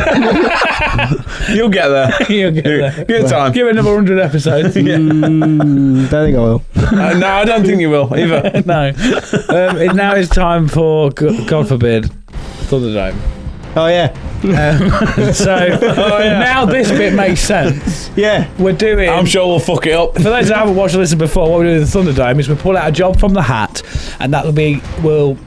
You'll get there. You'll get there. Good time. Give it another 100 episodes. Don't think I will. No, I don't think you will either. No. Now it's time for, God forbid, Thunderdome. Oh yeah. Now this bit makes sense. Yeah. We're doing... I'm sure we'll fuck it up. For those that haven't watched or listened before, what we do in the Thunderdome is we pull out a job from the hat, and we'll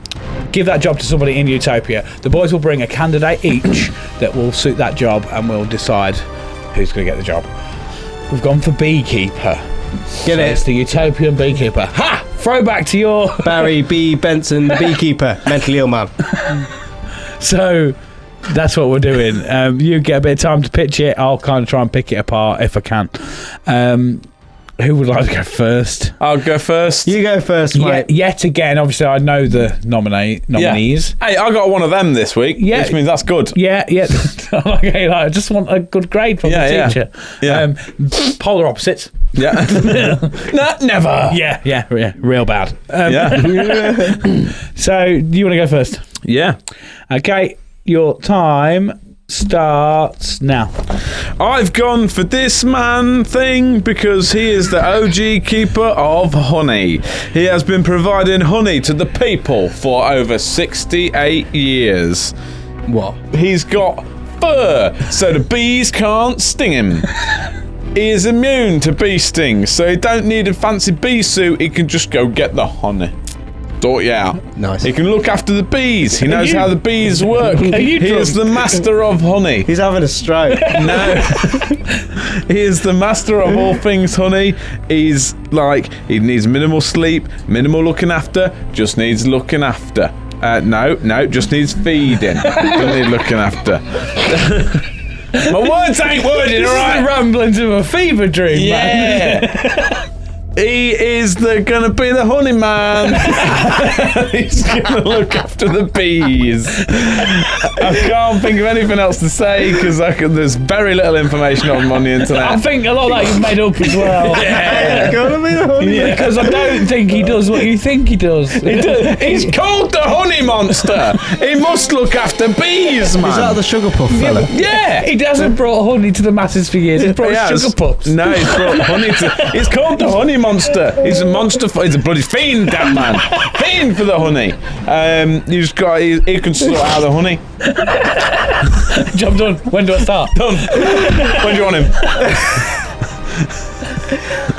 give that job to somebody in Utopia. The boys will bring a candidate each that will suit that job, and we'll decide who's going to get the job. We've gone for beekeeper. Get it? It's the utopian beekeeper. Ha! Throwback to your... Barry B. Benson, the beekeeper, mentally ill man. So... that's what we're doing. You get a bit of time to pitch it. I'll kind of try and pick it apart if I can. Who would like to go first? I'll go first. You go first, mate. Yet again, obviously, I know the nominees. Yeah. Hey, I got one of them this week, which means that's good. Yeah. Okay, I just want a good grade from the teacher. Yeah. Polar opposites. Yeah. No, never. Yeah. Real bad. Yeah. So, do you want to go first? Yeah. Okay, your time starts now. I've gone for this man thing because he is the OG keeper of honey. He has been providing honey to the people for over 68 years. What? He's got fur, so the bees can't sting him. He is immune to bee stings, so he don't need a fancy bee suit. He can just go get the honey. Sort you out. Nice. He can look after the bees. He knows how the bees work. He is the master of honey. He's having a stroke. No. He is the master of all things honey. He's like, he needs minimal sleep, minimal looking after, just needs looking after. No, just needs feeding. Doesn't need looking after. My words ain't worded, alright? Ramblings of a fever dream, man. Yeah. He is gonna be the honey man. He's gonna look after the bees. I can't think of anything else to say because there's very little information on the internet. I think a lot of that you've made up as well. Yeah. Gonna be the honey. Because I don't think he does what you think he does. He's called the honey monster. He must look after bees, man. Is that the sugar puff fella? Yeah. He hasn't brought honey to the masses for years. He's brought sugar puffs. No, he's brought honey to... He's called the honey monster. He's a monster. He's a bloody fiend, that man. Fiend for the honey. You just got... He can sort out the honey. Job done. When do I start? Done. When do you want him?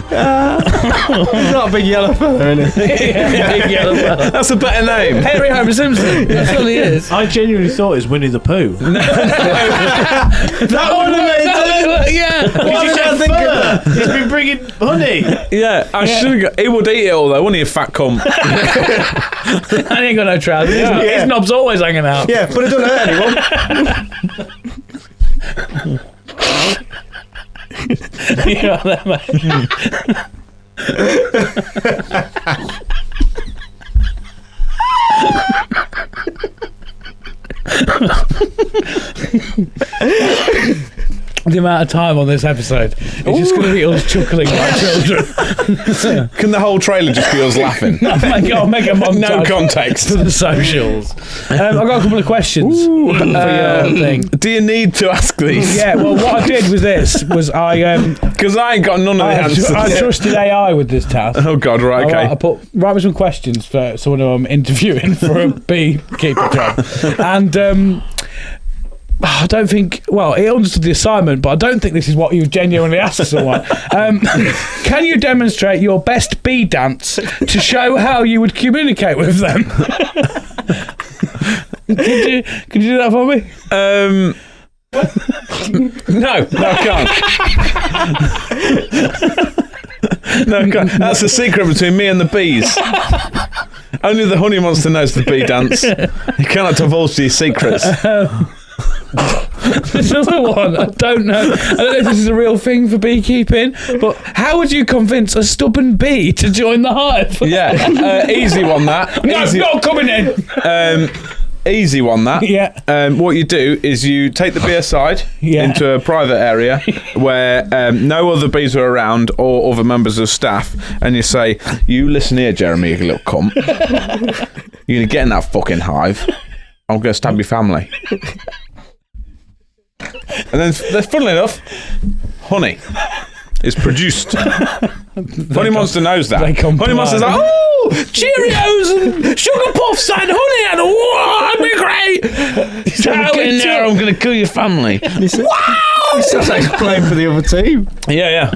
He's not a big yellow fella, is he? Big yellow fella. That's a better name. Henry Homer Simpson. That's all he is. I genuinely thought it was Winnie the Pooh. That one Yeah. Why did I think of that? He's been bringing honey. Yeah, I should have got... He would eat it all, though, wouldn't he, you fat cunt? I ain't got no trousers. His knob's always hanging out. Yeah, but it doesn't hurt anyone. You know that, mate. the amount of time on this episode. It's just going to be us chuckling like children. Can the whole trailer just be us laughing? I'll make a montage No context. for the socials. I've got a couple of questions for your thing. Do you need to ask these? Yeah, well, what I did with this was Because I ain't got none of the answers. I trusted AI with this task. Oh, God, right, okay. I write me some questions for someone who I'm interviewing for a beekeeper job. And I don't think, well, he understood the assignment, but I don't think this is what you genuinely asked someone. Can you demonstrate your best bee dance to show how you would communicate with them? Could you do that for me? No, I can't. No, I can't. That's the secret between me and the bees. Only the honey monster knows the bee dance. You cannot divulge these secrets. This other one, I don't know if this is a real thing for beekeeping, but how would you convince a stubborn bee to join the hive? Yeah, easy one that. No, easy. not coming in. Easy one that. Yeah. What you do is you take the bee aside into a private area where no other bees are around or other members of staff, and you say, "You listen here, Jeremy, you little cunt. You're gonna get in that fucking hive. I'm gonna stab your family." And then, funnily enough, honey is produced. Honey Monster knows that. Honey Monster's like, "Oh, Cheerios and sugar puffs and honey, and that'd be great. Get in there, I'm going to kill your family." Wow! He sounds like he's playing for the other team. Yeah.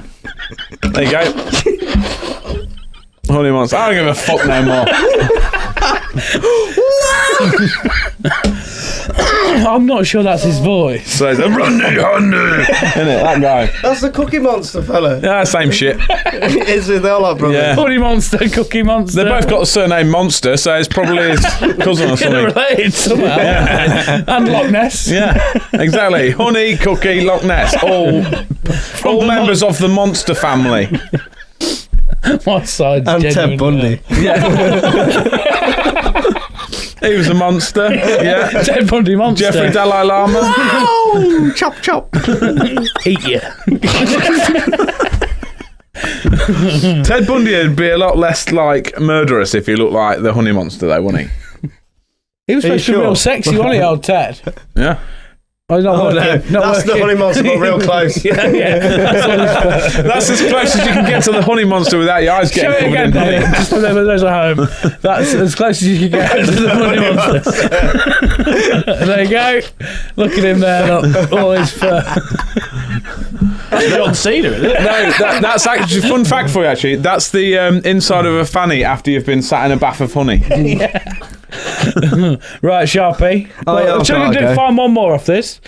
There you go. Honey Monster. I don't give a fuck no more. I'm not sure that's his voice. So it's a honey, isn't it? That guy. That's the Cookie Monster fella. Yeah, same shit. It is with all our brothers. Yeah. Honey Monster, Cookie Monster. They both got the surname Monster, so it's probably his cousin or something. related somehow. Yeah. And Loch Ness. Yeah, exactly. Honey, Cookie, Loch Ness, all members of the monster family. My side's And genuine, Ted Bundy. Yeah. He was a monster. Yeah. Ted Bundy monster. Jeffrey Dalai Lama. Oh, chop chop. Eat you. Ted Bundy would be a lot less like murderous if he looked like the honey monster, though, wouldn't he? He was supposed to be real sexy, wasn't he, old Ted? Yeah. Oh, not working. No, Not that's working. the Honey Monster, but real close. Yeah. That's as close as you can get to the honey monster without your eyes Show getting it covered again, in honey. David. Just for those at home. That's as close as you can get to the Honey Monster. There you go. Look at him there. Look, all his fur. John Cena, isn't it? No, that's actually fun fact for you. Actually, that's the inside of a fanny after you've been sat in a bath of honey. Right, Sharpie. I've Shall got we to go. find one more off this?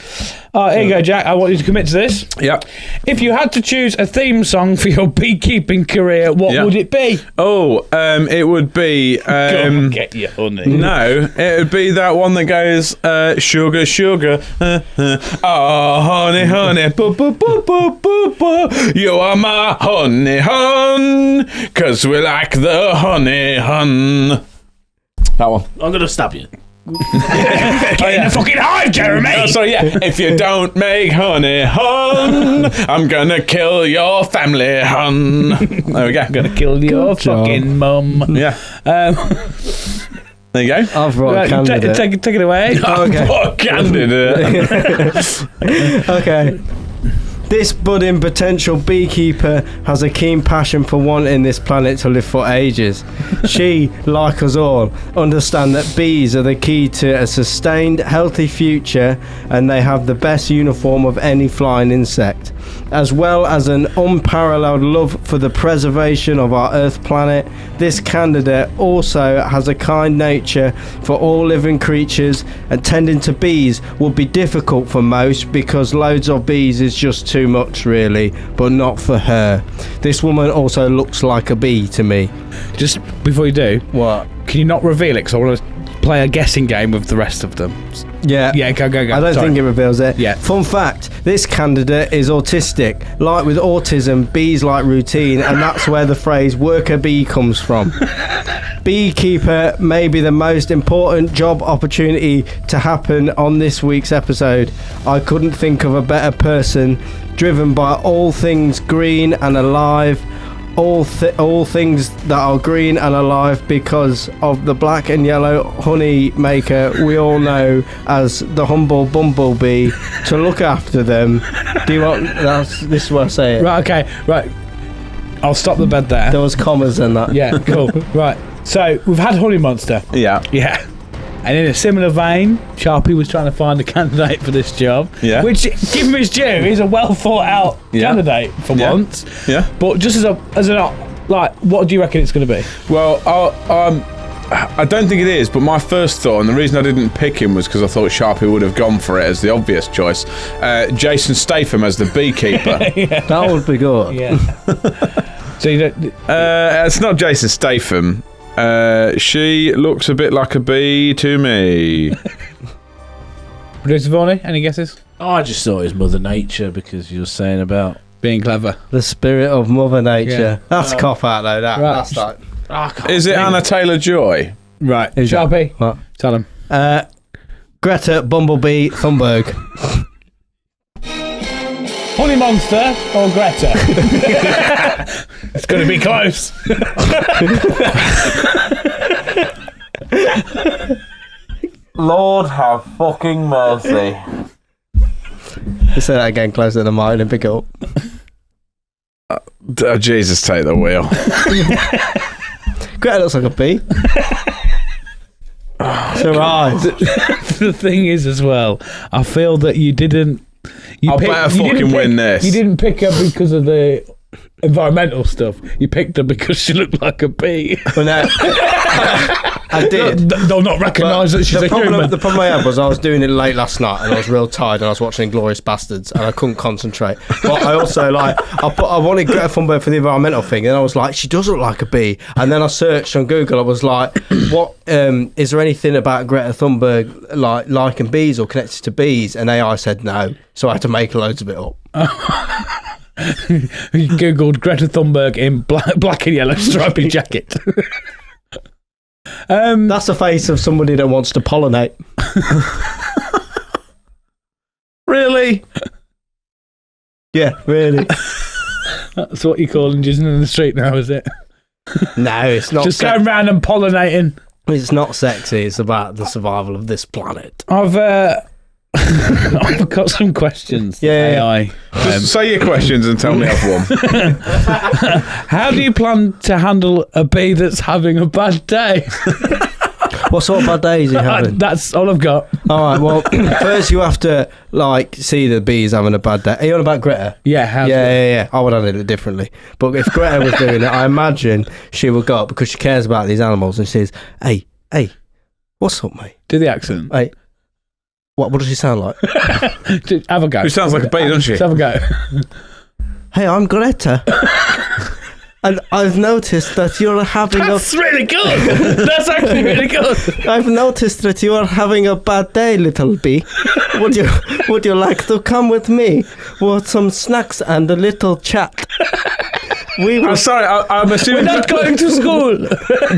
Here you go, Jack. I want you to commit to this. Yep. If you had to choose a theme song for your beekeeping career, what would it be? Oh, it would be. Go and get your honey. No, it would be that one that goes, sugar, sugar, oh, honey, honey, boo, boo, boo, boo, boo, boo, you are my honey, hun, 'cause we like the honey, hun. That one. I'm going to stab you. Get in the fucking hive, Jeremy! Oh, sorry, yeah. If you don't make honey, hun, I'm gonna kill your family, hun. There we go. I'm gonna kill your fucking mum. Yeah. There you go. I've brought a candidate. Take it away. Okay. What candidate? Okay. This budding potential beekeeper has a keen passion for wanting this planet to live for ages. She, like us all, understands that bees are the key to a sustained, healthy future, and they have the best uniform of any flying insect, as well as an unparalleled love for the preservation of our Earth planet. This candidate also has a kind nature for all living creatures, and tending to bees would be difficult for most because loads of bees is just too much, really, but not for her. This woman also looks like a bee to me. Just before you do, What? can you not reveal it? Because I want to play a guessing game with the rest of them. Yeah. Yeah, go. I don't think it reveals it. Yeah. Fun fact, this candidate is autistic. Like with autism, bees like routine, and that's where the phrase worker bee comes from. Beekeeper may be the most important job opportunity to happen on this week's episode. I couldn't think of a better person, driven by all things green and alive. All things that are green and alive because of the black and yellow honey maker we all know as the humble bumblebee to look after them. Do you want... This is what I say it. Right, okay, right. I'll stop the bed there. There was commas in that. Yeah, cool. Right, so we've had Honey Monster. Yeah. Yeah. And in a similar vein, Sharpie was trying to find a candidate for this job. Yeah. Which, give him his due, is a well thought out candidate for once. Yeah. But just as an like, what do you reckon it's going to be? Well, I don't think it is, but my first thought, and the reason I didn't pick him was because I thought Sharpie would have gone for it as the obvious choice. Jason Statham as the beekeeper. That would be good. Yeah. So you don't... It's not Jason Statham. She looks a bit like a bee to me. Producer Vorney, any guesses? Oh, I just thought it was Mother Nature because you were saying about Being clever. The spirit of Mother Nature. Yeah. That's a cop out though. That's like... Is it Anna Taylor-Joy? Right. Who's that? Sharpie, What? tell him. Greta Bumblebee Thunberg. Honey Monster or Greta? It's going to be close. Lord have fucking mercy. Say that again closer to the mic and pick it up. Oh, Jesus, take the wheel. Greta looks like a bee. It's her eyes. The thing is, as well, I feel that you didn't. I'll better fucking win this. You didn't pick her because of the environmental stuff. You picked her because she looked like a bee. Well, no, I did. They'll not recognise that she's a human. The problem I had was I was doing it late last night and I was real tired and I was watching Inglourious Bastards and I couldn't concentrate. But I also I wanted Greta Thunberg for the environmental thing and I was like, she does look like a bee. And then I searched on Google. I was like, what is there anything about Greta Thunberg liking bees or connected to bees? And AI said no, so I had to make loads of it up. You googled Greta Thunberg in black and yellow stripy jacket. That's the face of somebody that wants to pollinate. Really? Yeah, really. That's what you call jizzing in the street now, is it? No, it's not. Just going around and pollinating. It's not sexy. It's about the survival of this planet. I've got some questions. Yeah. AI. Just say your questions and tell me I've won. How do you plan to handle a bee that's having a bad day? What sort of bad day is he having? That's all I've got. All right. Well, first you have to see the bees having a bad day. Are you on about Greta? Yeah. Yeah. I would handle it differently. But if Greta was doing it, I imagine she would go up because she cares about these animals and she says, "Hey, what's up, mate? Do the accent. Hey, what does she sound like? Have a go. Who sounds like a bee, doesn't she? Let's have a go. Hey, I'm Greta." And I've noticed that you're having That's really good. That's actually really good. I've noticed that you are having a bad day, little bee. Would you like to come with me with some snacks and a little chat? I'm sorry, I'm assuming... We're not going to school.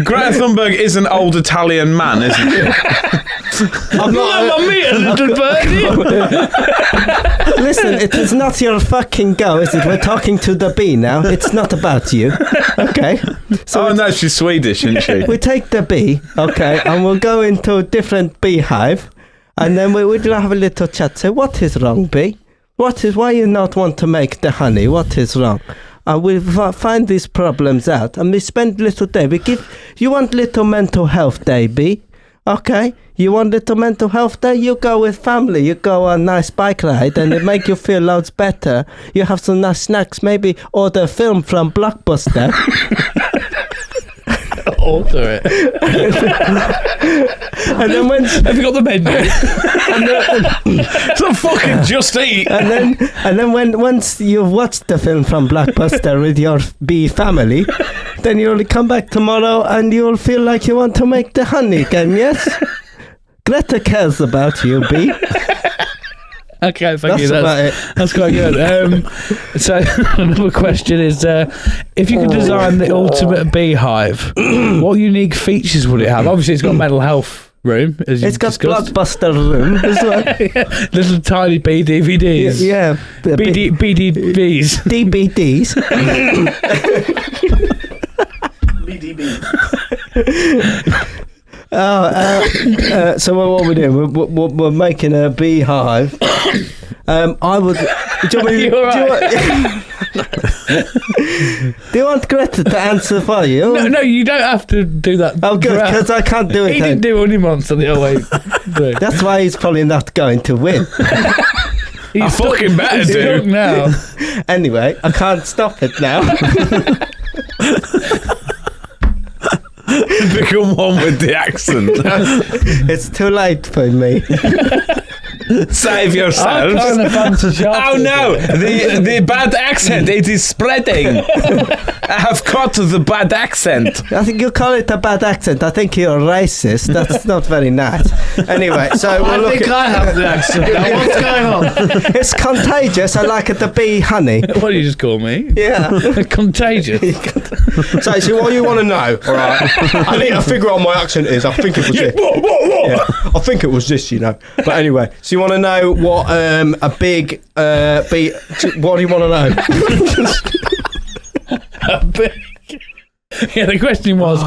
Greta Thunberg is an old Italian man, isn't she? I'm not... me, a little birdie. Listen, it is not your fucking go, is it? We're talking to the bee now. It's not about you. Okay. So no, she's Swedish, isn't she? we take the bee, okay, and we'll go into a different beehive, and then we'll have a little chat. Say, what is wrong, bee? Why you not want to make the honey? What is wrong? And we find these problems out, and we spend little day. You want little mental health day, bee? Okay, you want little mental health day? You go with family. You go on a nice bike ride, and it make you feel loads better. You have some nice snacks. Maybe order a film from Blockbuster. Order it. And then Have you got the menu? It's not fucking Just Eat. And then once you've watched the film from Blockbuster with your bee family, then you'll come back tomorrow and you'll feel like you want to make the honey again, yes? Greta cares about you, B. Okay, thank you. About it. That's quite good. So another question is, if you could design the ultimate beehive, what unique features would it have? Obviously, it's got mental health room, as you've It's got discussed. blockbuster room as well. Little tiny B DVDs. Yeah. BDBs. DBDs. So what are we doing? We're making a beehive. I would. Do you want me, You all right? do you want Greta to answer for you? No, you don't have to do that. Oh, good, because I can't do it. He then. didn't do Honey Monster the other way through. That's why he's probably not going to win. I fucking better He's stuck do. now. Anyway, I can't stop it now. Become one with the accent. It's too late for me. Save I yourselves. kind of fancy Sharky. Oh no, the bad accent, it is spreading. I have caught the bad accent. I think you call it a bad accent. I think you're racist. That's not very nice. Anyway, so we'll look at, I have the accent. Now, what's going on? it's contagious. I like it to be honey. What do you just call me? Yeah. Contagious. So what you want to know, all right? I need to figure out what my accent is. I think it was this. Yeah, I think it was this, you know. But anyway, so you want to know what a big beat? What do you want to know? Yeah, the question was,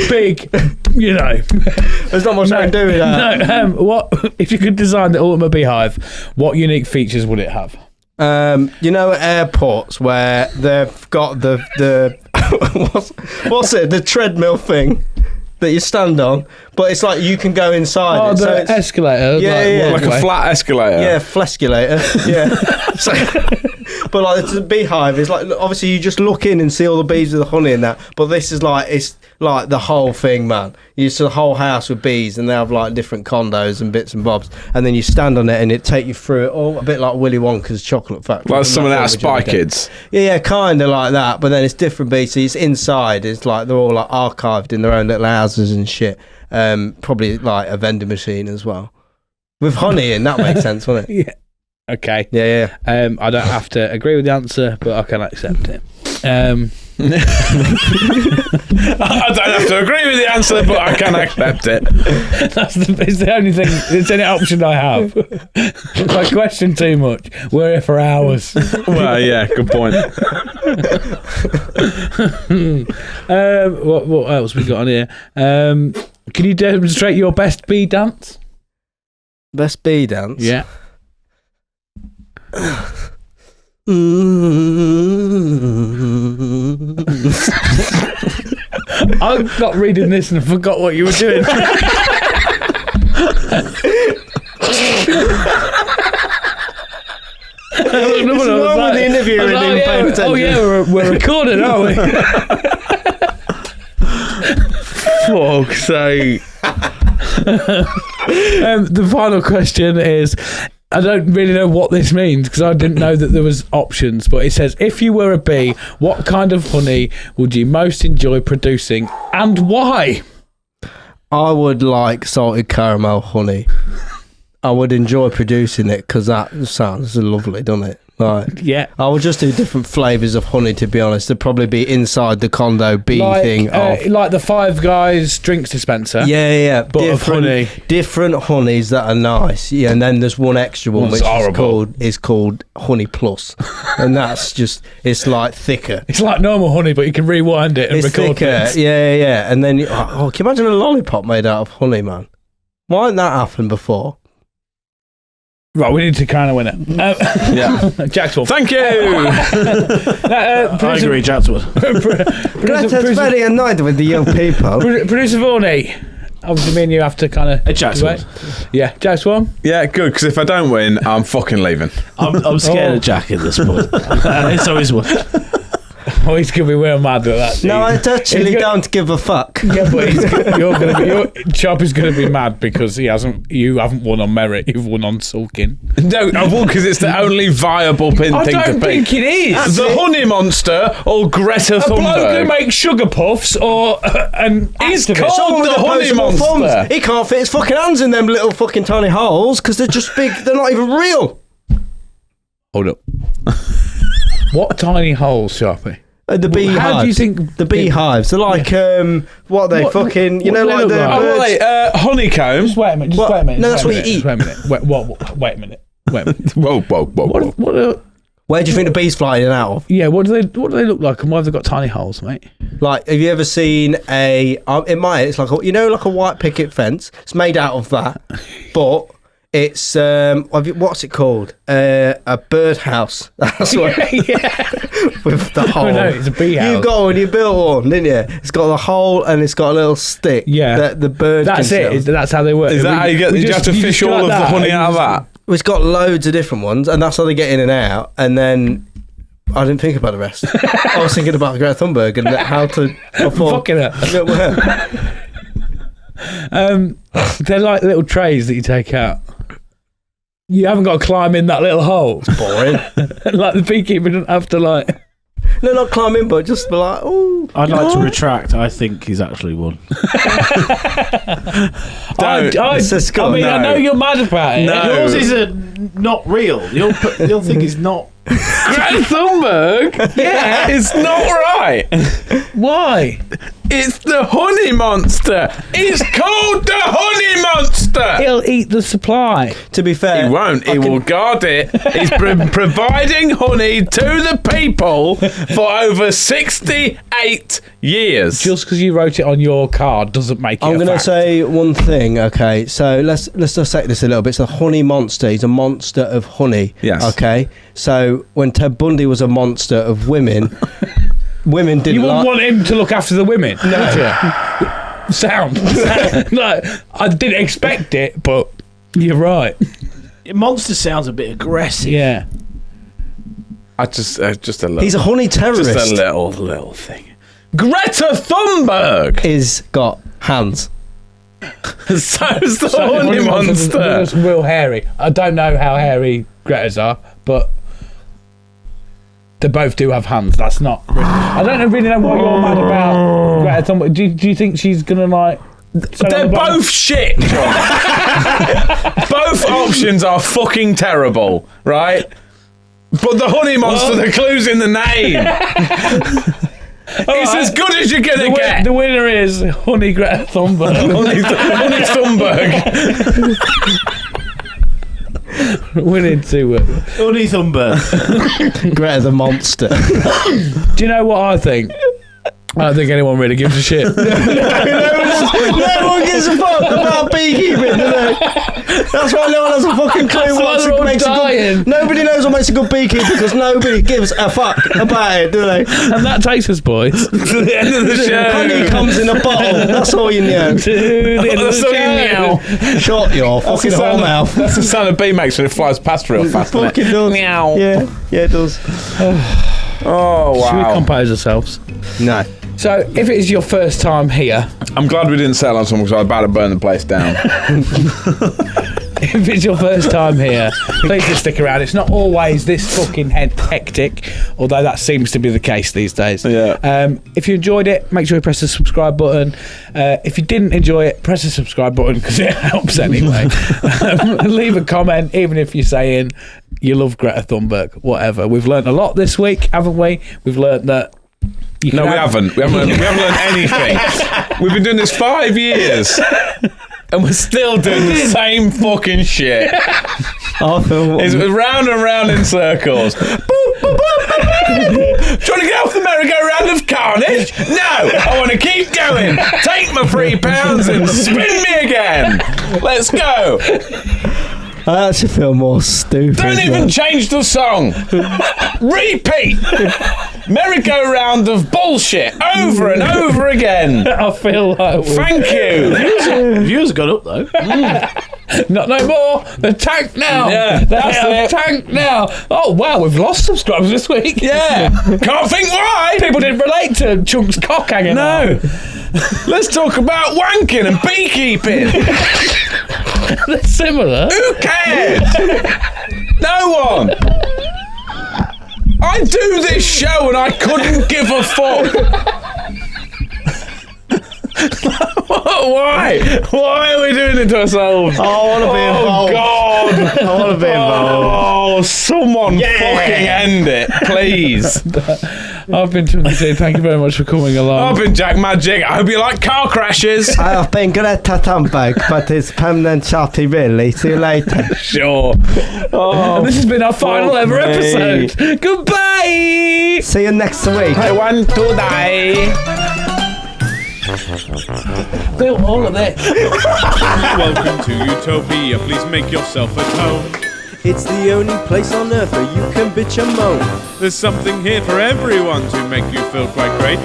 big, There's not much I can do with that. No, what if you could design the ultimate beehive? What unique features would it have? Airports where they've got the what's it? The treadmill thing that you stand on, but it's like you can go inside. Oh, it, so the it's, escalator. Yeah. Like a flat escalator. yeah, flesculator. Yeah. So, but like the beehive is like obviously you just look in and see all the bees with the honey and that. But this is like it's like the whole thing, man. You see the whole house with bees, and they have like different condos and bits and bobs, and then you stand on it and it take you through it all, a bit like Willy Wonka's chocolate factory. Like some of that Spy Again. Kids. Yeah, kind of like that. But then it's different bees. So it's inside. It's like they're all like archived in their own little houses and shit. Probably like a vending machine as well, with honey in. That makes sense, wouldn't it? Yeah. Okay. Yeah. I don't have to agree with the answer, but I can accept it. I don't have to agree with the answer, but I can accept it. It's the only thing. It's the only option I have. If I question too much, we're here for hours. Well, yeah, good point. What else we got on here? Can you demonstrate your best bee dance? Best bee dance. Yeah. I got reading this and I forgot what you were doing. What's wrong with the interviewer and him paying attention? Oh yeah, we're recording, aren't we? Fuck's sake. The final question is, I don't really know what this means because I didn't know that there was options, but it says, if you were a bee, what kind of honey would you most enjoy producing and why? I would like salted caramel honey. I would enjoy producing it because that sounds lovely, doesn't it? Like, Yeah. I would just do different flavours of honey, to be honest. They'd probably be inside the condo bee thing. Like the Five Guys drinks dispenser. Yeah. But of honey. Different honeys that are nice. Yeah, and then there's one extra one One's which horrible. is called Honey Plus. And that's just, it's like thicker. It's like normal honey, but you can rewind it and It's record thicker. things. Yeah. And then, can you imagine a lollipop made out of honey, man? Why hadn't that happened before? Right, we need to kind of win it. Yeah. Jack's one. Thank you. I agree, Chatswood. Greta's very annoyed with the young people. Producer Vorney. Obviously, me and you have to kind of. Jack's one. Yeah, Jack's one. Yeah, good, because if I don't win, I'm fucking leaving. I'm scared of Jack at this point. It's always one. Oh, he's gonna be real mad at that. No, I actually He's don't give a fuck. Yeah, but Chop is going to be mad because you haven't won on merit. You've won on sulking. No, I won't, because it's the only viable thing I to don't pick. think it is. The honey monster or Greta A bloke who Thunberg. makes sugar puffs or an He's activist. called the honey Opposable monster. thumbs. He can't fit his fucking hands in them little fucking tiny holes because they're just big. They're not even real. Hold up. What tiny holes, Sharpie? The beehives. How do you think the beehives? They're like what are they What- fucking? You what know, do they like look the like? Oh, birds. wait, honeycomb. Just wait a minute. What? No, that's what you eat. Wait a minute. Wait a minute. Wait a minute. Whoa. What? Where do you think the bees fly in and out of? Yeah. What do they look like? And why have they got tiny holes, mate? Like, have you ever seen in my it's like like a white picket fence. It's made out of that, but it's what's it called? A birdhouse. That's what. With the hole. Oh, no, it's a bee house. You got one. You built one, didn't you? It's got the hole and it's got a little stick. Yeah. That the bird. That's can it. sit on. That's how they work. Is that how you get? Did you have to fish all of the honey out of that? Well, it's got loads of different ones, and that's how they get in and out. And then I didn't think about the rest. I was thinking about Greta Thunberg and how to Fucking hell. They're like little trays that you take out. You haven't got to climb in that little hole. It's boring. Like the beekeeper doesn't have to like. No, not climb in, but just be like, oh. I'd like to retract. I think he's actually won. I know you're mad about it. No. Yours is not real. You'll think he's not. Greta Thunberg? Yeah. It's not right. Why? It's the honey monster. It's called the honey monster. He'll eat the supply. To be fair, He won't. He will guard it. He's providing honey to the people for over 68 years. Just because you wrote it on your card doesn't make it I'm a going to fact. say one thing, okay? So let's dissect this a little bit. It's the honey monster. He's a monster of honey. Yes. Okay? So when Ted Bundy was a monster of women, women didn't You wouldn't like... want him to look after the women, would you? Sound. Like, I didn't expect it, but you're right. Monster sounds a bit aggressive. Yeah. I just a little. He's a honey terrorist. Just a little thing. Greta Thunberg. He's got hands. So's the honey monster. That's real hairy. I don't know how hairy Greta's are, but they both do have hands. That's not. I don't really know why you're mad about Greta Thunberg. Do you think she's gonna like? They're both shit, John. Both options are fucking terrible, right? But the honey monster, the clue's in the name. It's as good as you're gonna get. The winner is Honey Greta Thunberg. honey Thunberg. Winning to Honey Thunberg. Greta the monster. Do you know what I think? I don't think anyone really gives a shit. No one gives a fuck about beekeeping, do they? That's why no one has a fucking clue what makes a good... Nobody knows what makes a good beekeeper because nobody gives a fuck about it, do they? And that takes us, boys, To the end of the show. Honey comes in a bottle. That's all you know. to the end of That's the all you show. know. Shut your fucking whole mouth. That's the sound a bee makes when it flies past real fast. Doesn't Fucking it? does. Meow. Yeah, it does. Oh Should we wow. compose ourselves? No. So, if it is your first time here, I'm glad we didn't settle on someone because I was about to burn the place down. if it's your first time here, please just stick around. It's not always this fucking hectic, although that seems to be the case these days. Yeah. If you enjoyed it, make sure you press the subscribe button. If you didn't enjoy it, press the subscribe button because it helps anyway. Leave a comment, even if you're saying you love Greta Thunberg, whatever. We've learned a lot this week, haven't we? We've learned that. No, we haven't. We haven't learned anything. We've been doing this 5 years. And we're still doing the same fucking shit. It's round and round in circles. Boop, boop, boop, boop, boop. Trying to get off the merry-go-round of carnage? No, I want to keep going. Take my £3 and spin me again. Let's go. I actually feel more stupid. Don't even change the song. Repeat. Merry-go-round of bullshit over and over again. I feel like Thank you. Views got up though. Not no more. They're tanked now. Yeah, They're tanked now. Oh wow, we've lost subscribers this week. Yeah. Can't think why. People didn't relate to Chunk's cock hanging No. Let's talk about wanking and beekeeping. They're similar. Who cares? No one. I do this show and I couldn't give a fuck. Why? Why are we doing it to ourselves? I want to be involved. God. I want to be involved. Oh, someone fucking end it, please. I've been Chunky T. Thank you very much for coming along. I've been Jack Magic. I hope you like car crashes. I have been Greta Thunberg, but it's permanent shorty really. See you later. Sure. Oh, And this has been our final ever me. episode. Goodbye. See you next week. I want to die. Built all of this. Welcome to Utopia. Please make yourself at home. It's the only place on earth where you can bitch and moan. There's something here for everyone to make you feel quite great.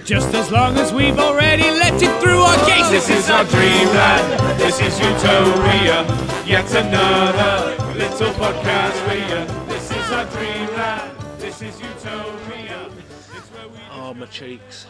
Just as long as we've already let it through our gates. This is our dreamland. This is Utopia. Yet another little podcast for you. This is our dreamland. This is Utopia. It's where we... Oh, my cheeks.